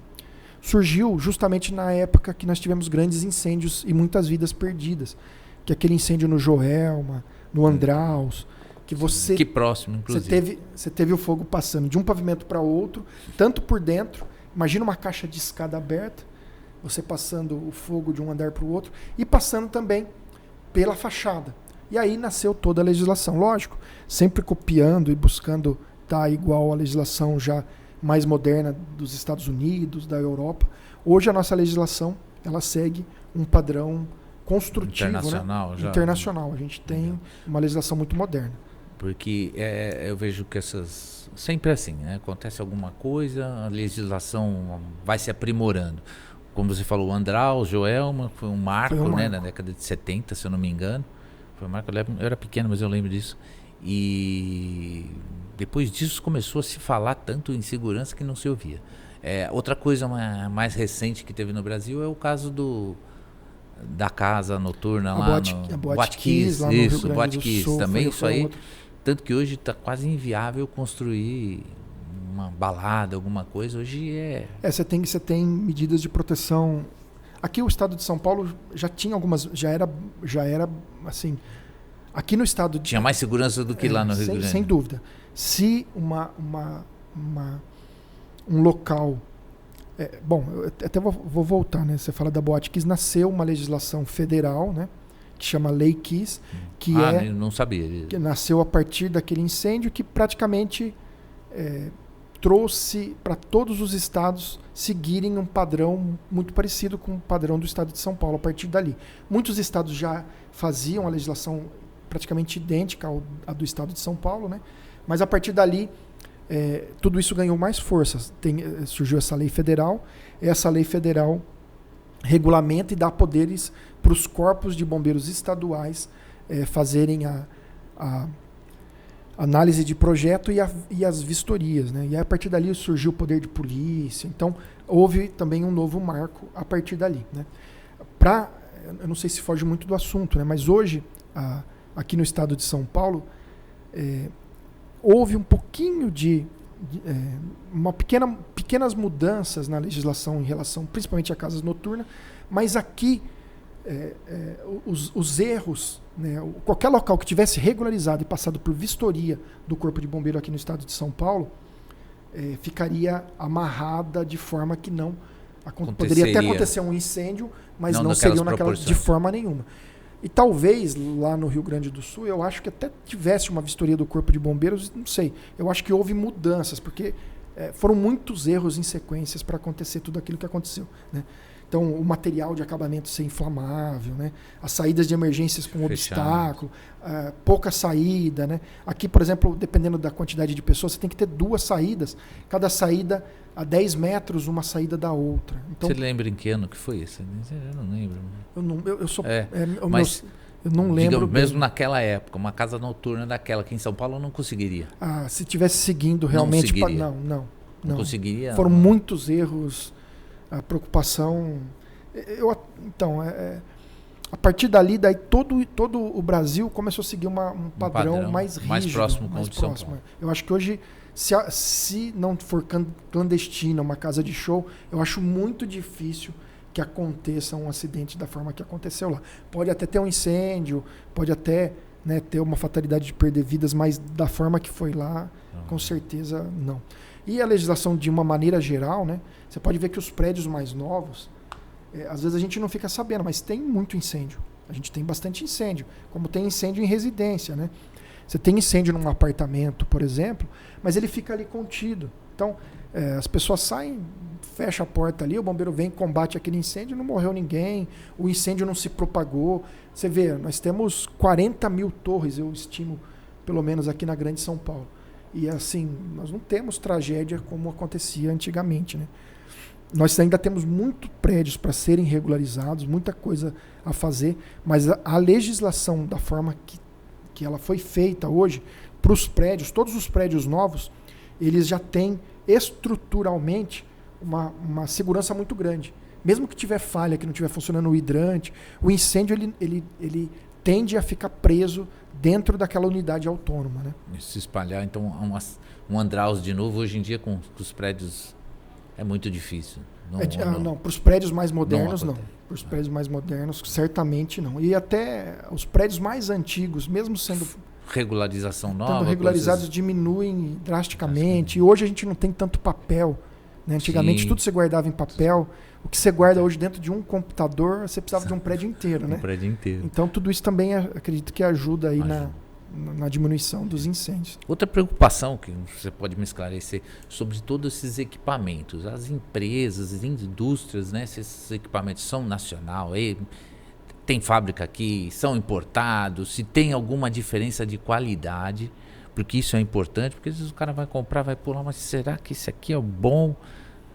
Surgiu justamente na época que nós tivemos grandes incêndios e muitas vidas perdidas. Que aquele incêndio no Joelma, no Andraus, que próximo, inclusive. Você teve o fogo passando de um pavimento para outro, tanto por dentro, imagina uma caixa de escada aberta, você passando o fogo de um andar para o outro, e passando também pela fachada. E aí nasceu toda a legislação, lógico, sempre copiando e buscando estar igual à legislação já mais moderna dos Estados Unidos, da Europa. Hoje a nossa legislação ela segue um padrão construtivo, internacional, né? Internacional. A gente tem uma legislação muito moderna. Porque eu vejo que sempre assim, né? Acontece alguma coisa, a legislação vai se aprimorando. Como você falou, o Andraus, Joelma, foi um marco, né? Na década de 70, se eu não me engano. Foi um marco, eu era pequeno, mas eu lembro disso. E depois disso começou a se falar tanto em segurança que não se ouvia. Outra coisa mais recente que teve no Brasil é o caso da casa noturna lá no Boate Kiss, lá no Rio Grande do Sul, Boate Kiss também, isso aí. Tanto que hoje está quase inviável construir uma balada, alguma coisa. Hoje você tem medidas de proteção. Aqui o estado de São Paulo já tinha algumas, já era assim. Aqui no estado tinha mais segurança do que lá no Rio Grande. Sem dúvida. Se uma um local. Bom, eu até vou voltar, né? Você fala da Boate Kiss, nasceu uma legislação federal, né? Que chama Lei Kiss, que não sabia. Que nasceu a partir daquele incêndio que praticamente trouxe para todos os estados seguirem um padrão muito parecido com o padrão do estado de São Paulo a partir dali. Muitos estados já faziam a legislação praticamente idêntica à do estado de São Paulo, né? Mas a partir dali tudo isso ganhou mais força. Surgiu essa lei federal. Essa lei federal regulamenta e dá poderes para os corpos de bombeiros estaduais fazerem a análise de projeto e as vistorias, né? E aí, a partir dali surgiu o poder de polícia. Então, houve também um novo marco a partir dali, né? Eu não sei se foge muito do assunto, né? Mas hoje, aqui no estado de São Paulo, houve um pouquinho pequenas mudanças na legislação em relação principalmente a casas noturnas, mas aqui os erros, né, qualquer local que tivesse regularizado e passado por vistoria do Corpo de Bombeiro aqui no estado de São Paulo, ficaria amarrada de forma que não poderia até acontecer um incêndio, mas não seriam de forma nenhuma. E talvez lá no Rio Grande do Sul, eu acho que até tivesse uma vistoria do Corpo de Bombeiros, não sei. Eu acho que houve mudanças, porque foram muitos erros em sequências para acontecer tudo aquilo que aconteceu, né? Então, o material de acabamento ser inflamável, né? As saídas de emergências com obstáculo, pouca saída, né? Aqui, por exemplo, dependendo da quantidade de pessoas, você tem que ter 2 saídas. Cada saída a 10 metros, uma saída da outra. Então, você lembra em que ano que foi isso? Eu não lembro. Eu não lembro bem. Mesmo naquela época, uma casa noturna daquela aqui em São Paulo eu não conseguiria. Se tivesse seguindo realmente... Não conseguiria? Foram muitos erros... A preocupação... a partir dali, todo o Brasil começou a seguir um padrão mais rígido. Mais próximo com o de São Paulo. Eu acho que hoje, se não for clandestina uma casa de show, eu acho muito difícil que aconteça um acidente da forma que aconteceu lá. Pode até ter um incêndio, pode até, né, ter uma fatalidade de perder vidas, mas da forma que foi lá, com certeza não. E a legislação, de uma maneira geral, né, você pode ver que os prédios mais novos, às vezes a gente não fica sabendo, mas tem muito incêndio. A gente tem bastante incêndio, como tem incêndio em residência, né? Você tem incêndio num apartamento, por exemplo, mas ele fica ali contido. Então, as pessoas saem, fecha a porta ali, o bombeiro vem, combate aquele incêndio, não morreu ninguém, o incêndio não se propagou. Você vê, nós temos 40 mil torres, eu estimo, pelo menos aqui na Grande São Paulo. E assim, nós não temos tragédia como acontecia antigamente, né? Nós ainda temos muitos prédios para serem regularizados, muita coisa a fazer, mas a legislação da forma que ela foi feita hoje, para os prédios, todos os prédios novos, eles já têm estruturalmente uma segurança muito grande. Mesmo que tiver falha, que não estiver funcionando o hidrante, o incêndio ele tende a ficar preso dentro daquela unidade autônoma, né? Se espalhar, então, um Andraus de novo, hoje em dia com os prédios é muito difícil. Não, para os prédios mais modernos não. Para os prédios mais modernos, certamente não. E até os prédios mais antigos, mesmo sendo regularização nova, regularizados, diminuem drasticamente. E hoje a gente não tem tanto papel, né? Antigamente tudo você guardava em papel. O que você guarda hoje dentro de um computador, você precisava de um prédio inteiro, né? Um prédio inteiro. Então tudo isso também acredito que ajuda aí na diminuição dos incêndios. Outra preocupação que você pode me esclarecer sobre todos esses equipamentos, as empresas, as indústrias, né? Se esses equipamentos são nacional, tem fábrica aqui, são importados, se tem alguma diferença de qualidade, porque isso é importante, porque às vezes o cara vai comprar, vai pular, mas será que esse aqui é o bom?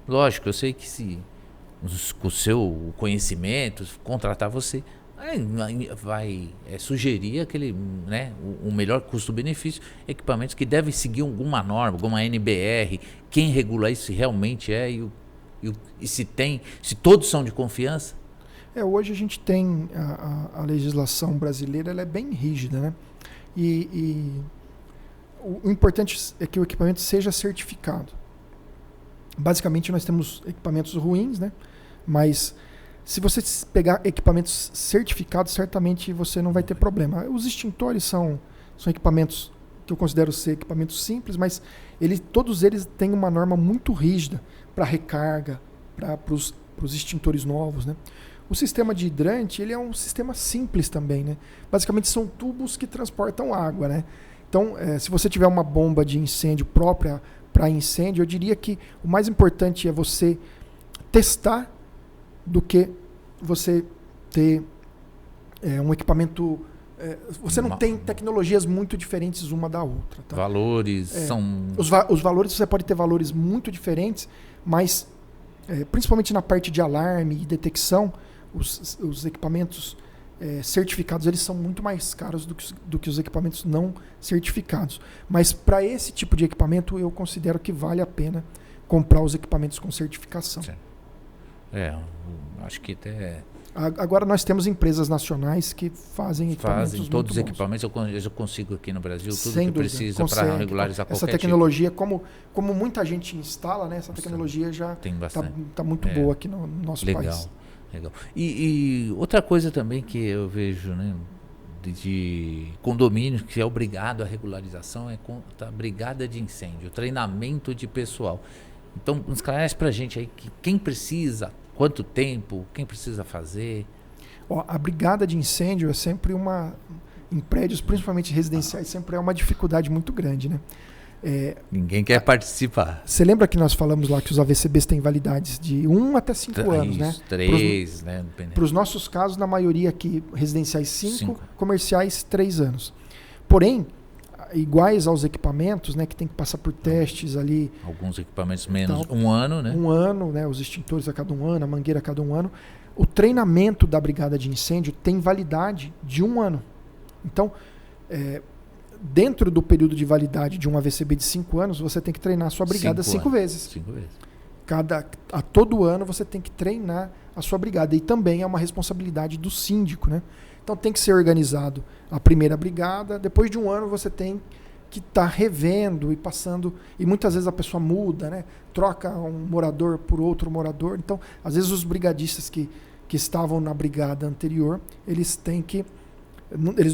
Lógico, eu sei que se com o seu conhecimento contratar você, vai sugerir aquele, né, o melhor custo-benefício, equipamentos que devem seguir alguma norma, alguma NBR, quem regula isso realmente e se todos são de confiança? Hoje a gente tem a legislação brasileira, ela é bem rígida, né? E o importante é que o equipamento seja certificado. Basicamente nós temos equipamentos ruins, né? Mas se você pegar equipamentos certificados, certamente você não vai ter problema. Os extintores são equipamentos que eu considero ser equipamentos simples, mas todos eles têm uma norma muito rígida para recarga, para os extintores novos, né? O sistema de hidrante, ele é um sistema simples também, né? Basicamente são tubos que transportam água, né? Então, se você tiver uma bomba de incêndio própria para incêndio, eu diria que o mais importante é você testar do que você ter um equipamento... você não tem tecnologias muito diferentes uma da outra. Tá? Valores são... Os valores, você pode ter valores muito diferentes, mas principalmente na parte de alarme e detecção, os equipamentos certificados eles são muito mais caros do que os equipamentos não certificados. Mas para esse tipo de equipamento, eu considero que vale a pena comprar os equipamentos com certificação. Acho que até... Agora nós temos empresas nacionais que fazem equipamentos Fazem todos os muito bons. equipamentos, eu consigo aqui no Brasil, tudo Sem que dúvida, precisa para regularizar qualquer essa tecnologia, como muita gente instala, né, essa tecnologia já está muito boa aqui no nosso país. Legal. E outra coisa também que eu vejo, né, de condomínios que é obrigado à regularização é a brigada de incêndio, treinamento de pessoal. Então, esclarece para a gente aí que quem precisa, quanto tempo, quem precisa fazer. A brigada de incêndio é sempre em prédios, principalmente residenciais, sempre é uma dificuldade muito grande, né? Ninguém quer participar. Você lembra que nós falamos lá que os AVCBs têm validades de 1 até 5 anos, né? 3, né? Para os nossos casos, na maioria aqui, residenciais 5, comerciais 3 anos. Porém, iguais aos equipamentos, né, que tem que passar por testes ali. Alguns equipamentos menos, 1 ano, né? 1 ano, né? Os extintores a cada 1 ano, a mangueira a cada 1 ano. O treinamento da brigada de incêndio tem validade de 1 ano. Então, dentro do período de validade de um AVCB de 5 anos, você tem que treinar a sua brigada 5 vezes. 5 vezes. A todo ano você tem que treinar a sua brigada. E também é uma responsabilidade do síndico, né? Então tem que ser organizado a primeira brigada. Depois de 1 ano você tem que estar revendo e passando. E muitas vezes a pessoa muda, né? Troca um morador por outro morador. Então, às vezes os brigadistas que estavam na brigada anterior, eles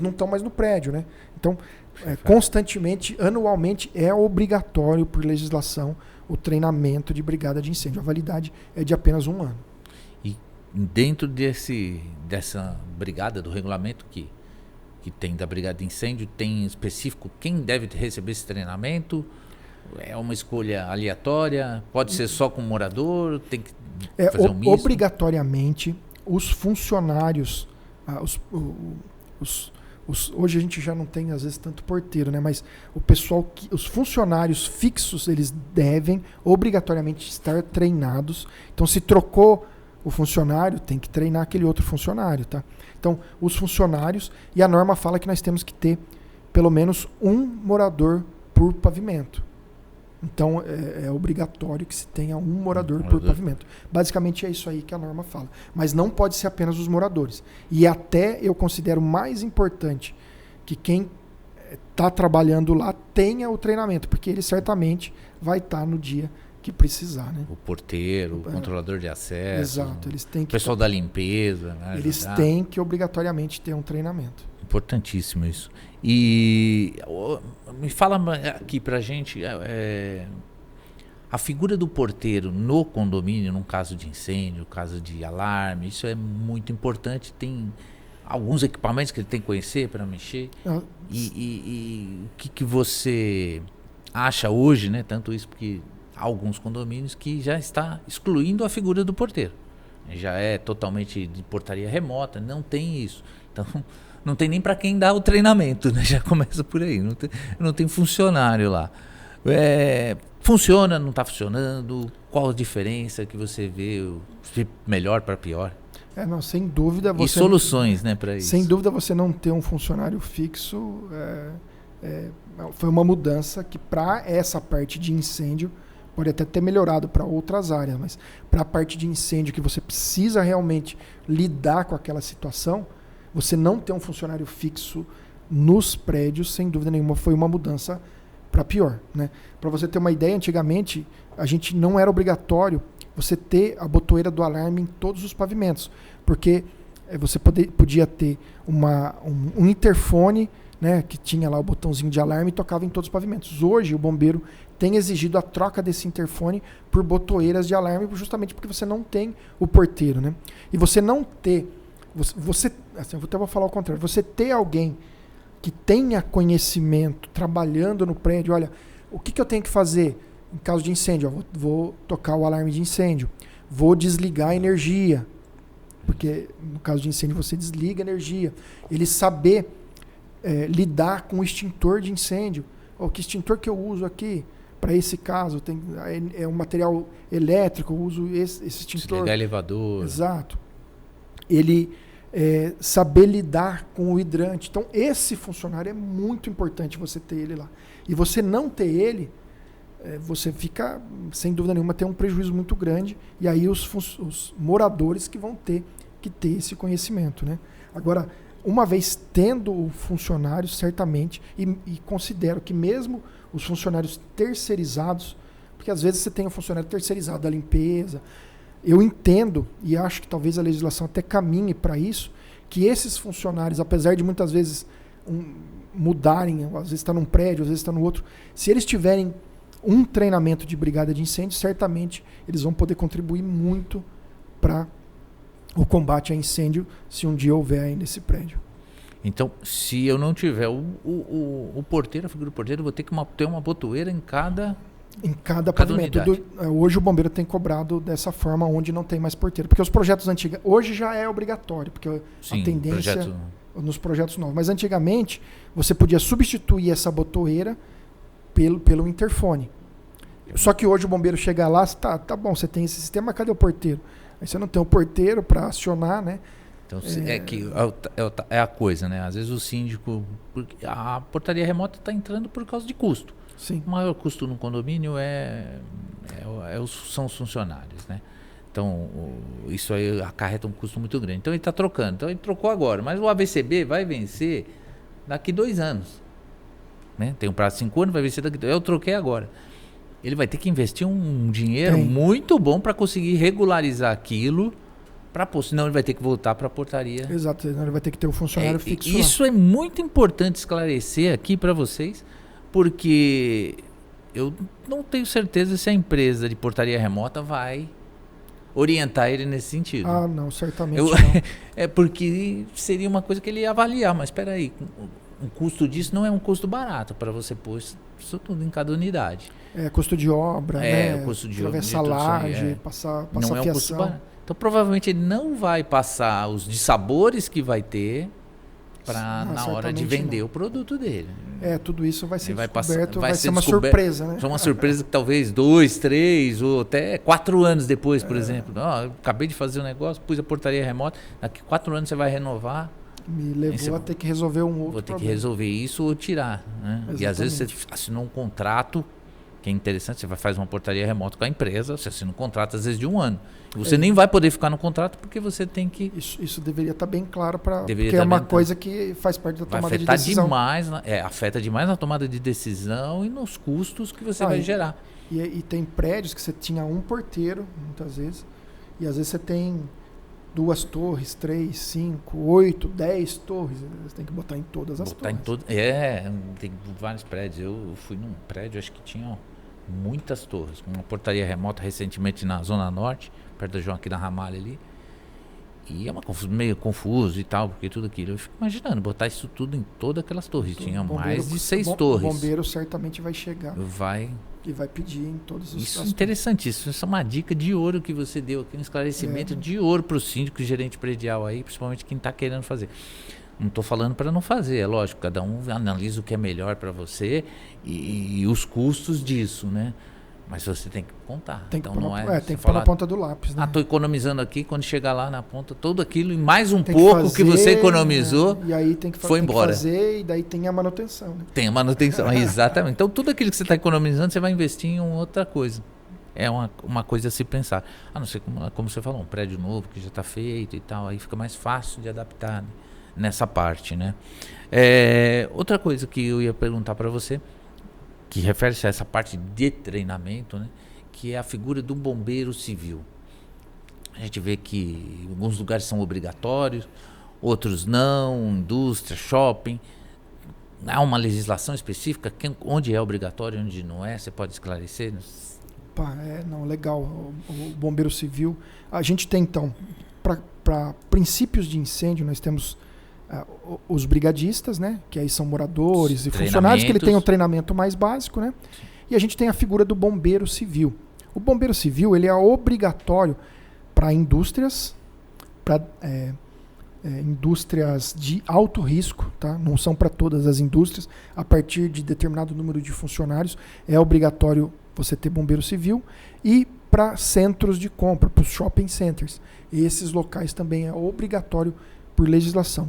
não estão mais no prédio, né? Então, constantemente, anualmente, é obrigatório por legislação o treinamento de brigada de incêndio. A validade é de apenas 1 ano. E dentro dessa brigada, do regulamento que tem da brigada de incêndio, tem específico quem deve receber esse treinamento? É uma escolha aleatória? Pode ser só com o morador? Tem que fazer um misto? Obrigatoriamente, os funcionários, hoje a gente já não tem às vezes tanto porteiro, né? Mas os funcionários fixos, eles devem obrigatoriamente estar treinados. Então, se trocou o funcionário, tem que treinar aquele outro funcionário, tá? Então, os funcionários, e a norma fala que nós temos que ter pelo menos 1 morador por pavimento. Então, é obrigatório que se tenha 1 morador por pavimento. Basicamente é isso aí que a norma fala. Mas não pode ser apenas os moradores. E até eu considero mais importante que quem está trabalhando lá tenha o treinamento, porque ele certamente vai estar no dia que precisar, né? O porteiro, o controlador de acesso. Exato. Eles têm que o pessoal da limpeza. Né, eles têm que obrigatoriamente ter um treinamento. Importantíssimo isso. E me fala aqui pra gente a figura do porteiro no condomínio, num caso de incêndio, caso de alarme, isso é muito importante. Tem alguns equipamentos que ele tem que conhecer para mexer. E o que você acha hoje, né? Tanto isso porque há alguns condomínios que já está excluindo a figura do porteiro. Já é totalmente de portaria remota, não tem isso. Então, não tem nem para quem dá o treinamento, né? Já começa por aí, não tem funcionário lá. Funciona, não está funcionando? Qual a diferença que você vê, melhor para pior? Não, sem dúvida. E soluções, né, para isso? Sem dúvida, você não ter um funcionário fixo foi uma mudança que, para essa parte de incêndio, pode até ter melhorado para outras áreas, mas para a parte de incêndio que você precisa realmente lidar com aquela situação, você não ter um funcionário fixo nos prédios, sem dúvida nenhuma, foi uma mudança para pior, né? Para você ter uma ideia, antigamente a gente não era obrigatório você ter a botoeira do alarme em todos os pavimentos, porque você podia ter um interfone né, que tinha lá o botãozinho de alarme e tocava em todos os pavimentos. Hoje o bombeiro tem exigido a troca desse interfone por botoeiras de alarme, justamente porque você não tem o porteiro, né? E você não ter, assim, eu até vou falar o contrário, você ter alguém que tenha conhecimento trabalhando no prédio, olha, o que eu tenho que fazer em caso de incêndio? Ó, vou tocar o alarme de incêndio, vou desligar a energia, porque no caso de incêndio você desliga a energia. Ele saber lidar com o extintor de incêndio. Que extintor que eu uso aqui? Para esse caso, é um material elétrico, eu uso esse extintor. Desligar elevador. Exato. Ele saber lidar com o hidrante. Então, esse funcionário é muito importante você ter ele lá. E você não ter ele, você fica, sem dúvida nenhuma, ter um prejuízo muito grande. E aí os moradores que vão ter que ter esse conhecimento, né? Agora, uma vez tendo o funcionário, certamente, e considero que mesmo os funcionários terceirizados, porque às vezes você tem um funcionário terceirizado da limpeza, eu entendo, e acho que talvez a legislação até caminhe para isso, que esses funcionários, apesar de muitas vezes mudarem, às vezes está num prédio, às vezes está no outro, se eles tiverem um treinamento de brigada de incêndio, certamente eles vão poder contribuir muito para o combate a incêndio, se um dia houver aí nesse prédio. Então, se eu não tiver o porteiro, a figura do porteiro, eu vou ter que ter uma botoeira em cada pavimento. Hoje o bombeiro tem cobrado dessa forma, onde não tem mais porteiro. Porque os projetos antigos... Hoje já é obrigatório, porque sim, a tendência nos projetos novos. Mas antigamente, você podia substituir essa botoeira pelo interfone. Só que hoje o bombeiro chega lá, tá bom, você tem esse sistema, cadê o porteiro? Aí você não tem o porteiro para acionar, né? Então, é a coisa, né? Às vezes o síndico... A portaria remota está entrando por causa de custo. Sim. O maior custo no condomínio são os funcionários, né? Então, isso aí acarreta um custo muito grande. Então, ele está trocando. Então, ele trocou agora. Mas o AVCB vai vencer daqui 2 anos. Né? Tem um prazo de 5 anos, vai vencer daqui 2 anos. Eu troquei agora. Ele vai ter que investir um dinheiro muito bom para conseguir regularizar aquilo, senão ele vai ter que voltar para a portaria. Exato, senão ele vai ter que ter um funcionário fixo. Isso é muito importante esclarecer aqui para vocês, porque eu não tenho certeza se a empresa de portaria remota vai orientar ele nesse sentido. Ah, não, certamente não. É porque seria uma coisa que ele ia avaliar, mas espera aí, o custo disso não é um custo barato para você pôr isso tudo em cada unidade. Custo de obra, né? Custo de atravessar laje, passar não é um custo barato. Então, provavelmente, ele não vai passar os dissabores que vai ter na hora de vender o produto dele. Tudo isso vai ser descoberto, vai ser uma surpresa, né? É uma surpresa que talvez 2, 3 ou até 4 anos depois, por exemplo. Eu acabei de fazer um negócio, pus a portaria remota, daqui 4 anos você vai renovar. Me levou a ter que resolver um outro Vou ter problema. que resolver isso ou tirar. Né? Exatamente. E às vezes você assinou um contrato, que é interessante, você faz uma portaria remota com a empresa, você assina um contrato às vezes de 1 ano. Você nem vai poder ficar no contrato porque você tem que... Isso deveria estar bem claro, porque é uma coisa que faz parte da tomada de decisão. Afeta demais na tomada de decisão e nos custos que você vai gerar. E tem prédios que você tinha um porteiro, muitas vezes, e às vezes você tem 2 torres, 3, 5, 8, 10 torres. Você tem que botar em todas as torres. Tem vários prédios. Eu fui num prédio, acho que tinha muitas torres. Uma portaria remota recentemente na Zona Norte, perto da Joaquim da Ramalho ali. E é meio confuso e tal, porque tudo aquilo. Eu fico imaginando, botar isso tudo em todas aquelas torres. Tinha mais de 6 torres. O bombeiro certamente vai chegar. E vai pedir em todos os... Isso é interessantíssimo. Isso é uma dica de ouro que você deu aqui, um esclarecimento de ouro para o síndico e gerente predial aí, principalmente quem está querendo fazer. Não estou falando para não fazer, é lógico, cada um analisa o que é melhor para você e os custos disso, né? Mas você tem que contar. Tem que então, tem que pôr na ponta do lápis, né? Estou economizando aqui, quando chegar lá na ponta, tudo aquilo e mais um pouco que você economizou, e aí tem que fazer, e daí tem a manutenção. Né? Tem a manutenção, exatamente. Então tudo aquilo que você está economizando, você vai investir em outra coisa. É uma coisa a se pensar. A não ser como você falou, um prédio novo que já está feito e tal, aí fica mais fácil de adaptar nessa parte, né? Outra coisa que eu ia perguntar para você, que refere-se a essa parte de treinamento, né? Que é a figura do bombeiro civil. A gente vê que alguns lugares são obrigatórios, outros não, indústria, shopping. há uma legislação específica? Onde é obrigatório, onde não é? Você pode esclarecer? Não, legal. O Bombeiro Civil. A gente tem, então, para princípios de incêndio, nós temos os brigadistas, né? Que aí são moradores e funcionários, que ele tem um treinamento mais básico, né? E a gente tem a figura do Bombeiro Civil. O Bombeiro Civil, ele é obrigatório para indústrias, para indústrias de alto risco, tá? Não são para todas as indústrias. A partir de determinado número de funcionários, é obrigatório você ter bombeiro civil, e para centros de compra, para os shopping centers. Esses locais também é obrigatório por legislação.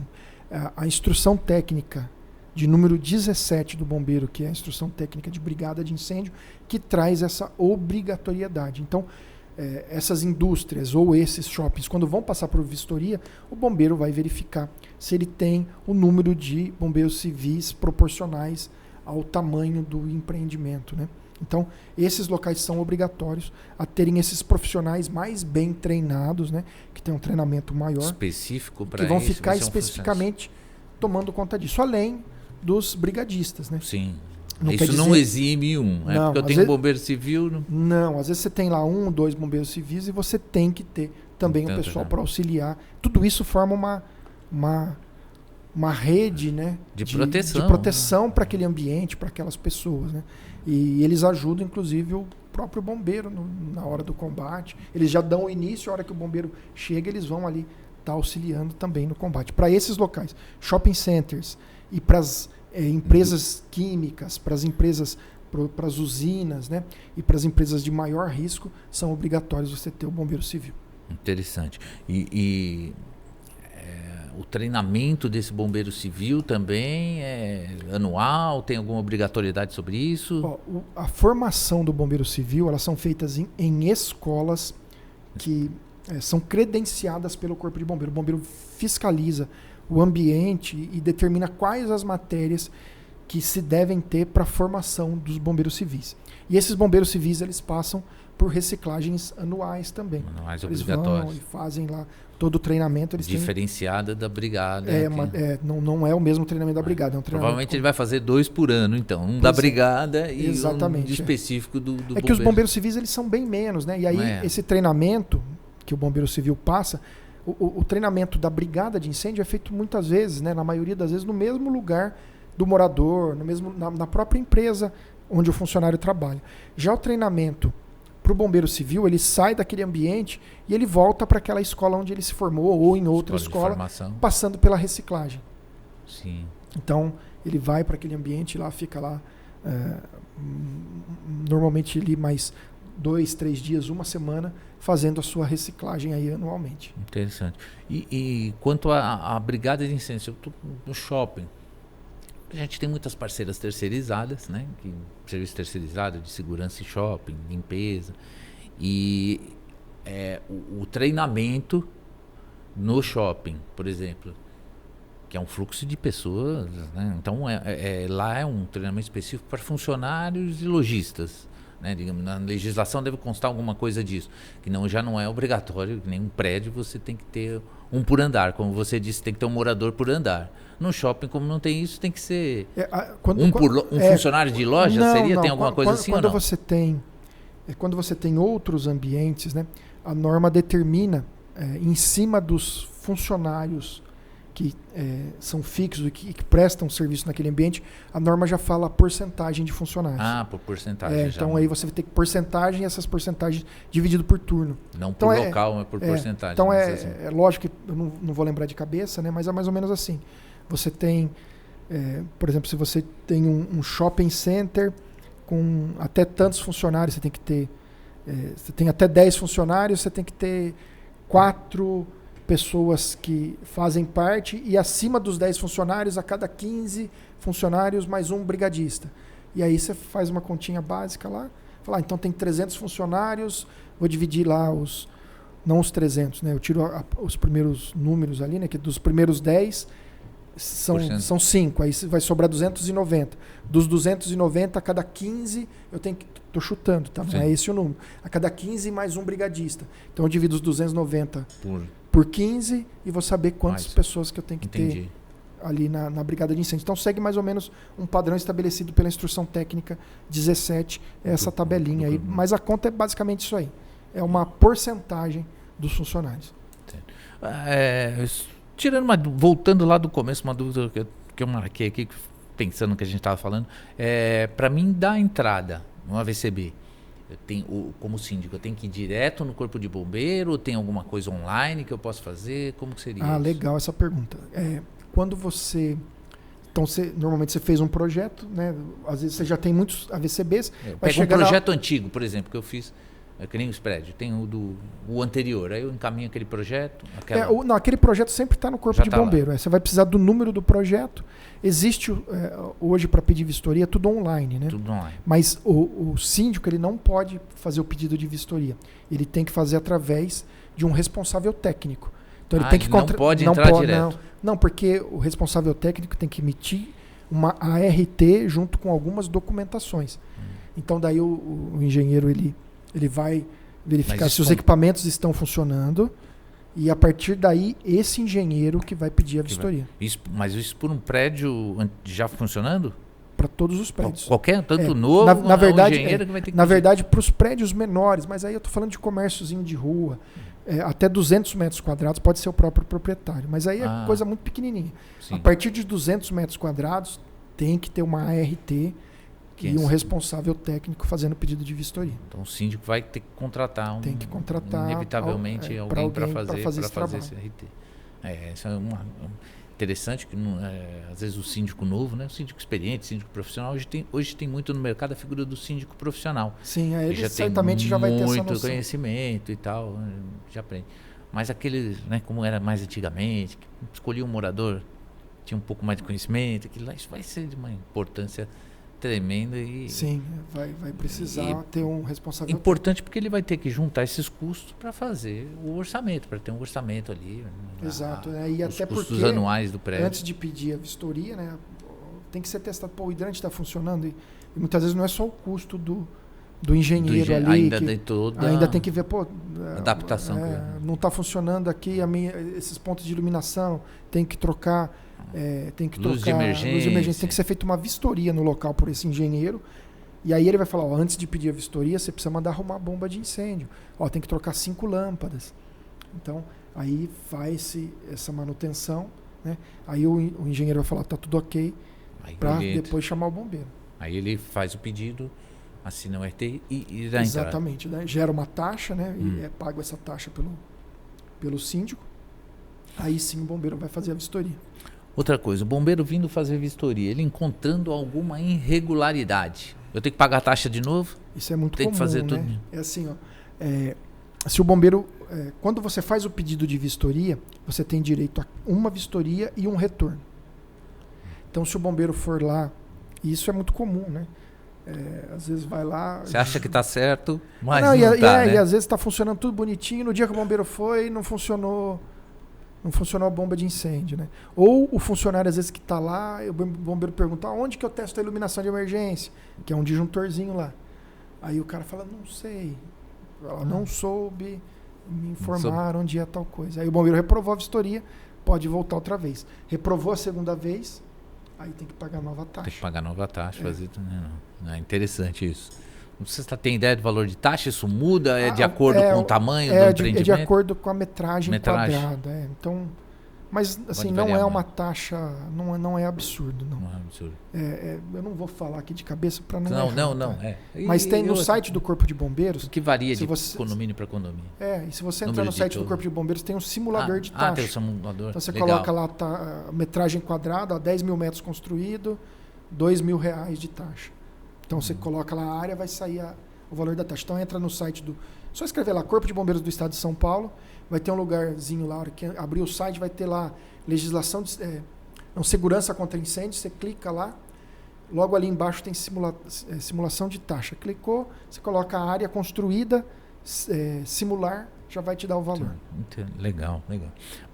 A instrução técnica de número 17 do bombeiro, que é a instrução técnica de brigada de incêndio, que traz essa obrigatoriedade. Então, essas indústrias ou esses shoppings, quando vão passar por vistoria, o bombeiro vai verificar se ele tem o número de bombeiros civis proporcionais ao tamanho do empreendimento, né? Então, esses locais são obrigatórios a terem esses profissionais mais bem treinados, né? Que tem um treinamento maior. Específico para isso. Que vão ficar especificamente tomando conta disso. Além dos brigadistas, né? Sim. Isso não exime Não, porque eu tenho bombeiro civil. Não, às vezes você tem lá 1, 2 bombeiros civis e você tem que ter também um pessoal para auxiliar. Tudo isso forma uma rede, né? De proteção. De proteção para aquele ambiente, para aquelas pessoas, né? E eles ajudam, inclusive, o próprio bombeiro na hora do combate. Eles já dão o início, a hora que o bombeiro chega, eles vão ali estar auxiliando também no combate. Para esses locais, shopping centers e para as empresas químicas, para as empresas, para as usinas, né? E para as empresas de maior risco, são obrigatórios você ter o bombeiro civil. Interessante. O treinamento desse bombeiro civil também é anual? Tem alguma obrigatoriedade sobre isso? A formação do bombeiro civil, elas são feitas em escolas que são credenciadas pelo Corpo de Bombeiro. O bombeiro fiscaliza o ambiente e determina quais as matérias que se devem ter para a formação dos bombeiros civis. E esses bombeiros civis, eles passam por reciclagens anuais também. Anuais eles obrigatórios. Vão e fazem lá todo o treinamento. Diferenciada da brigada. Não é o mesmo treinamento da brigada. É um treinamento provavelmente ele vai fazer 2 por ano, então. Um da brigada e exatamente, um específico do bombeiro. Que os bombeiros civis, eles são bem menos, né? E aí esse treinamento que o bombeiro civil passa, o treinamento da brigada de incêndio é feito muitas vezes, né? Na maioria das vezes, no mesmo lugar do morador, na própria empresa onde o funcionário trabalha. Já o treinamento para o bombeiro civil, ele sai daquele ambiente e ele volta para aquela escola onde ele se formou ou em outra escola passando pela reciclagem. Sim. Então, ele vai para aquele ambiente lá, fica lá normalmente ali mais 2, 3 dias, uma semana, fazendo a sua reciclagem aí anualmente. Interessante. E quanto à brigada de incêndio, eu estou no shopping. A gente tem muitas parceiras terceirizadas, né? Serviço terceirizado de segurança em shopping, limpeza. E o treinamento no shopping, por exemplo, que é um fluxo de pessoas, né? Então, lá é um treinamento específico para funcionários e lojistas. Né? Digamos, na legislação deve constar alguma coisa disso, que já não é obrigatório, nenhum prédio você tem que ter um por andar, como você disse, tem que ter um morador por andar. No shopping, como não tem isso, tem que ser funcionário de loja? Tem alguma coisa assim ou não? Quando você tem outros ambientes, né, a norma determina, em cima dos funcionários que são fixos e que prestam serviço naquele ambiente, a norma já fala a porcentagem de funcionários. Ah, por porcentagem. Então aí você vai ter porcentagem e essas porcentagens dividido por turno. Não por local, mas por porcentagem. Então é lógico que eu não vou lembrar de cabeça, né, mas é mais ou menos assim. Você tem, por exemplo, se você tem um shopping center com até tantos funcionários, você tem que ter, você tem até 10 funcionários, você tem que ter 4 pessoas que fazem parte, e acima dos 10 funcionários, a cada 15 funcionários, mais um brigadista. E aí você faz uma continha básica lá, fala, então tem 300 funcionários, vou dividir lá não os 300, né? Eu tiro os primeiros números ali, né? Que dos primeiros 10 são 5, aí vai sobrar 290. Dos 290, a cada 15, eu tenho que... Estou chutando, tá? Não é esse o número. A cada 15, mais um brigadista. Então eu divido os 290 por 15 e vou saber quantas pessoas que eu tenho que ter ali na brigada de incêndio. Então segue mais ou menos um padrão estabelecido pela instrução técnica 17, essa tabelinha aí. Mas a conta é basicamente isso aí. É uma porcentagem dos funcionários. Voltando lá do começo, uma dúvida que eu marquei aqui, pensando no que a gente estava falando, para mim dar entrada no AVCB, como síndico, eu tenho que ir direto no corpo de bombeiro, ou tem alguma coisa online que eu posso fazer? Como que seria isso? Legal essa pergunta. Quando você... Então, normalmente você fez um projeto, né? Às vezes você já tem muitos AVCBs. Pega um projeto antigo, por exemplo, que eu fiz, que nem os prédios, tem o anterior, aí eu encaminho aquele projeto. Aquele projeto sempre está no corpo de bombeiro. Você vai precisar do número do projeto. Existe hoje para pedir vistoria tudo online, né? Tudo online. Mas o síndico ele não pode fazer o pedido de vistoria. Ele tem que fazer através de um responsável técnico. Então ele tem que não pode entrar direto. Não, porque o responsável técnico tem que emitir uma ART junto com algumas documentações. Então daí o engenheiro ele vai verificar se os equipamentos estão funcionando. E a partir daí, esse engenheiro que vai pedir a vistoria. Mas isso por um prédio já funcionando? Para todos os prédios. Qualquer, tanto novo, na verdade, engenheiro que vai ter que na verdade, para os prédios menores, mas aí eu estou falando de comérciozinho de rua, até 200 metros quadrados pode ser o próprio proprietário, mas aí é coisa muito pequenininha. Sim. A partir de 200 metros quadrados, tem que ter uma ART e um responsável técnico fazendo pedido de vistoria. Então o síndico vai ter que contratar inevitavelmente alguém para fazer esse RT. Isso é interessante que às vezes o síndico novo, né, o síndico experiente, o síndico profissional, hoje tem muito no mercado a figura do síndico profissional. Sim, ele certamente já vai ter essa noção. Muito conhecimento e tal, já aprende. Mas aquele, né, como era mais antigamente, que escolhia um morador, tinha um pouco mais de conhecimento, aquilo lá, isso vai ser de uma importância tremenda. Sim, vai precisar ter um responsável. Importante porque ele vai ter que juntar esses custos para fazer o orçamento, para ter um orçamento ali. Exato, e os até custos porque anuais do prédio. Antes de pedir a vistoria, né, tem que ser testado. O hidrante está funcionando e muitas vezes não é só o custo do engenheiro ali. Ainda tem que ver, adaptação. Não está funcionando aqui esses pontos de iluminação, tem que trocar. Luz de emergência. Tem que ser feita uma vistoria no local por esse engenheiro. E aí ele vai falar, antes de pedir a vistoria, você precisa mandar arrumar a bomba de incêndio. Tem que trocar 5 lâmpadas. Então, aí faz essa manutenção, né? Aí o engenheiro vai falar, tá tudo ok, para depois chamar o bombeiro. Aí ele faz o pedido, assina o RT e dá Exatamente, né? Gera uma taxa, né? E é pago essa taxa pelo síndico. Aí sim o bombeiro vai fazer a vistoria. Outra coisa, o bombeiro vindo fazer vistoria, ele encontrando alguma irregularidade, eu tenho que pagar a taxa de novo? Isso é muito comum, tem que fazer tudo. É assim, se o bombeiro, quando você faz o pedido de vistoria, você tem direito a uma vistoria e um retorno. Então, se o bombeiro for lá, e isso é muito comum, né? Às vezes vai lá... Você acha que está certo, mas não tá, né? E às vezes está funcionando tudo bonitinho, no dia que o bombeiro foi, não funcionou a bomba de incêndio, né? Ou o funcionário, às vezes, que está lá, o bombeiro pergunta, onde que eu testo a iluminação de emergência? Que é um disjuntorzinho lá. Aí o cara fala, não sei, ela não soube me informar onde é tal coisa. Aí o bombeiro reprovou a vistoria, pode voltar outra vez. Reprovou a segunda vez, aí tem que pagar nova taxa. Tem que pagar nova taxa, fazer, não. É interessante isso. Você tem ideia do valor de taxa? Isso muda? É de acordo com o tamanho do empreendimento? É de acordo com a metragem quadrada. Então, mas assim, não é uma taxa, não é absurdo. Não é absurdo. Eu não vou falar aqui de cabeça para não errar. Não. Mas tem no site do Corpo de Bombeiros... Que varia de condomínio para condomínio. E se você entrar no site do Corpo de Bombeiros, tem um simulador de taxa. Tem um simulador. Então você coloca lá a metragem quadrada, 10 mil metros construído, R$2.000 de taxa. Então você coloca lá a área, vai sair o valor da taxa. Então entra no site só escrever lá, Corpo de Bombeiros do Estado de São Paulo, vai ter um lugarzinho lá, que abrir o site, vai ter lá legislação segurança contra incêndio, você clica lá, logo ali embaixo tem simulação de taxa. Clicou, você coloca a área construída, simular, já vai te dar o valor. Legal.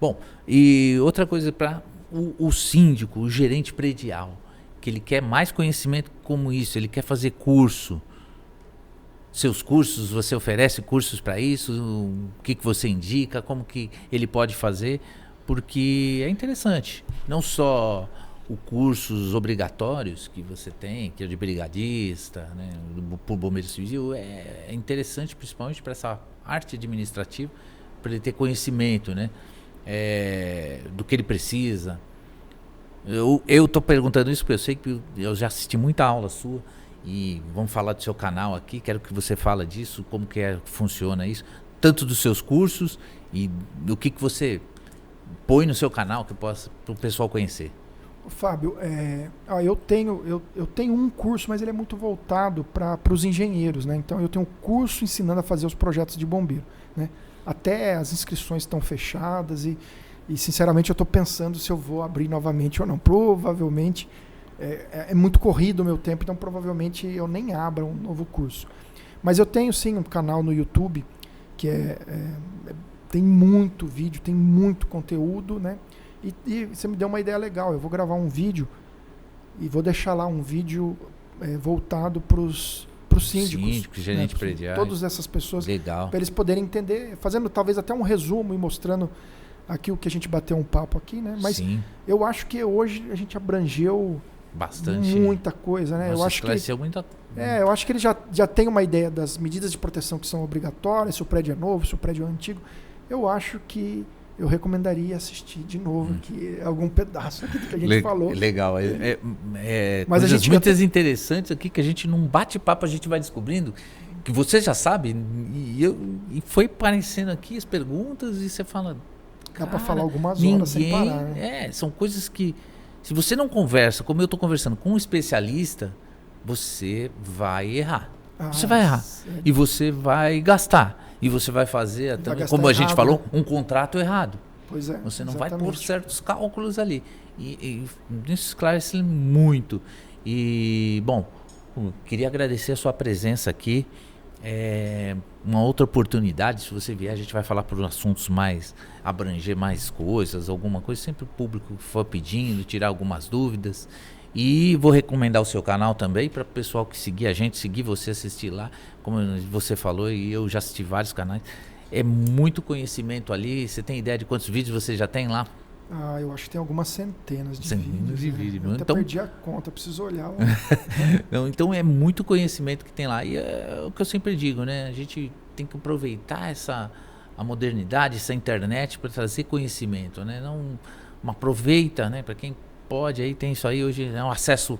Bom, e outra coisa para o síndico, o gerente predial, que ele quer mais conhecimento como isso, ele quer fazer curso. Seus cursos, você oferece cursos para isso? O que você indica? Como que ele pode fazer? porque é interessante. Não só os cursos obrigatórios que você tem, que é de brigadista, né, por bombeiro civil, é interessante principalmente para essa arte administrativa, para ele ter conhecimento, né, do que ele precisa. Eu estou perguntando isso porque eu sei que eu já assisti muita aula sua e vamos falar do seu canal aqui, quero que você fale disso, como que funciona isso, tanto dos seus cursos e do que você põe no seu canal que possa para o pessoal conhecer. Fábio, eu tenho um curso, mas ele é muito voltado para os engenheiros, né? Então eu tenho um curso ensinando a fazer os projetos de bombeiro, né? Até as inscrições estão fechadas e sinceramente eu estou pensando se eu vou abrir novamente ou não. Provavelmente é muito corrido o meu tempo, então provavelmente eu nem abra um novo curso. Mas eu tenho sim um canal no YouTube que tem muito vídeo, tem muito conteúdo, né? E você me deu uma ideia legal. Eu vou gravar um vídeo e vou deixar lá um vídeo voltado para os síndicos, gerente prediário, todas essas pessoas, legal, para eles poderem entender, fazendo talvez até um resumo e mostrando aqui o que a gente bateu um papo aqui, né? Mas sim, eu acho que hoje a gente abrangeu bastante, muita coisa, né? Nossa, eu acho que muita... eu acho que ele já tem uma ideia das medidas de proteção que são obrigatórias, se o prédio é novo, se o prédio é antigo. Eu acho que eu recomendaria assistir de novo aqui algum pedaço aqui do que a gente falou. Legal. Mas coisas muitas interessantes aqui que a gente num bate-papo a gente vai descobrindo, que você já sabe, e foi aparecendo aqui as perguntas e você fala... Dá para falar algumas horas sem parar. Né? São coisas que, se você não conversa, como eu estou conversando com um especialista, você vai errar. Você vai errar. E você vai gastar. E você vai fazer, até, como a gente falou, um contrato errado. Pois é. Você não vai pôr certos cálculos ali. E isso esclarece muito. E, bom, queria agradecer a sua presença aqui. Uma outra oportunidade, se você vier, a gente vai falar por assuntos mais, abranger mais coisas, alguma coisa, sempre o público for pedindo, tirar algumas dúvidas. E vou recomendar o seu canal também para o pessoal que seguir a gente, seguir você, assistir lá, como você falou, e eu já assisti vários canais. É muito conhecimento ali. Você tem ideia de quantos vídeos você já tem lá? Eu acho que tem algumas centenas de vídeos. Eu até perdi a conta, preciso olhar lá. Então é muito conhecimento que tem lá. E é o que eu sempre digo, né? A gente tem que aproveitar a modernidade, essa internet para trazer conhecimento, né? Não aproveita, né? Para quem pode, aí tem isso aí, hoje é um acesso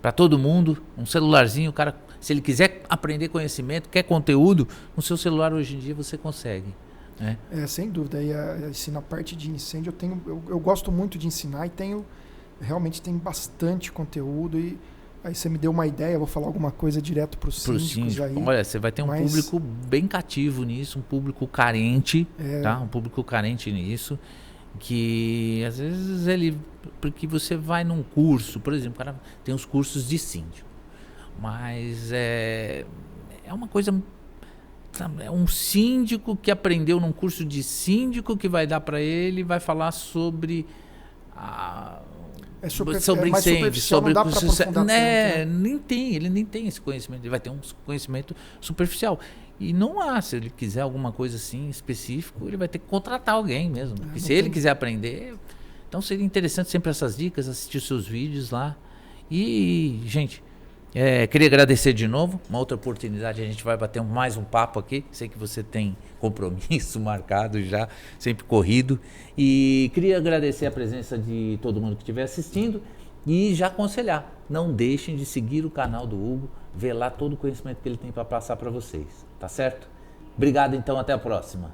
para todo mundo, um celularzinho, o cara, se ele quiser aprender conhecimento, quer conteúdo, no seu celular hoje em dia você consegue. Né? Sem dúvida, e na parte de incêndio eu gosto muito de ensinar e realmente tem bastante conteúdo e aí você me deu uma ideia, eu vou falar alguma coisa direto para os síndicos aí. Olha, você vai ter um público bem cativo nisso, um público carente, tá? Um público carente nisso, que às vezes porque você vai num curso, por exemplo, o cara tem os cursos de síndico, mas é uma coisa, é um síndico que aprendeu num curso de síndico que vai dar para ele, vai falar sobre sobre incêndio, sobre não dá pra aprofundar tanto, ele nem tem esse conhecimento, ele vai ter um conhecimento superficial. E não há, se ele quiser alguma coisa assim específico, ele vai ter que contratar alguém mesmo. Porque se ele quiser aprender, então seria interessante sempre essas dicas, assistir os seus vídeos lá. E, gente, queria agradecer de novo. Uma outra oportunidade, a gente vai bater mais um papo aqui. Sei que você tem compromisso marcado já, sempre corrido. E queria agradecer a presença de todo mundo que estiver assistindo e já aconselhar. Não deixem de seguir o canal do Hugo, ver lá todo o conhecimento que ele tem para passar para vocês. Tá certo? Obrigado, então. Até a próxima.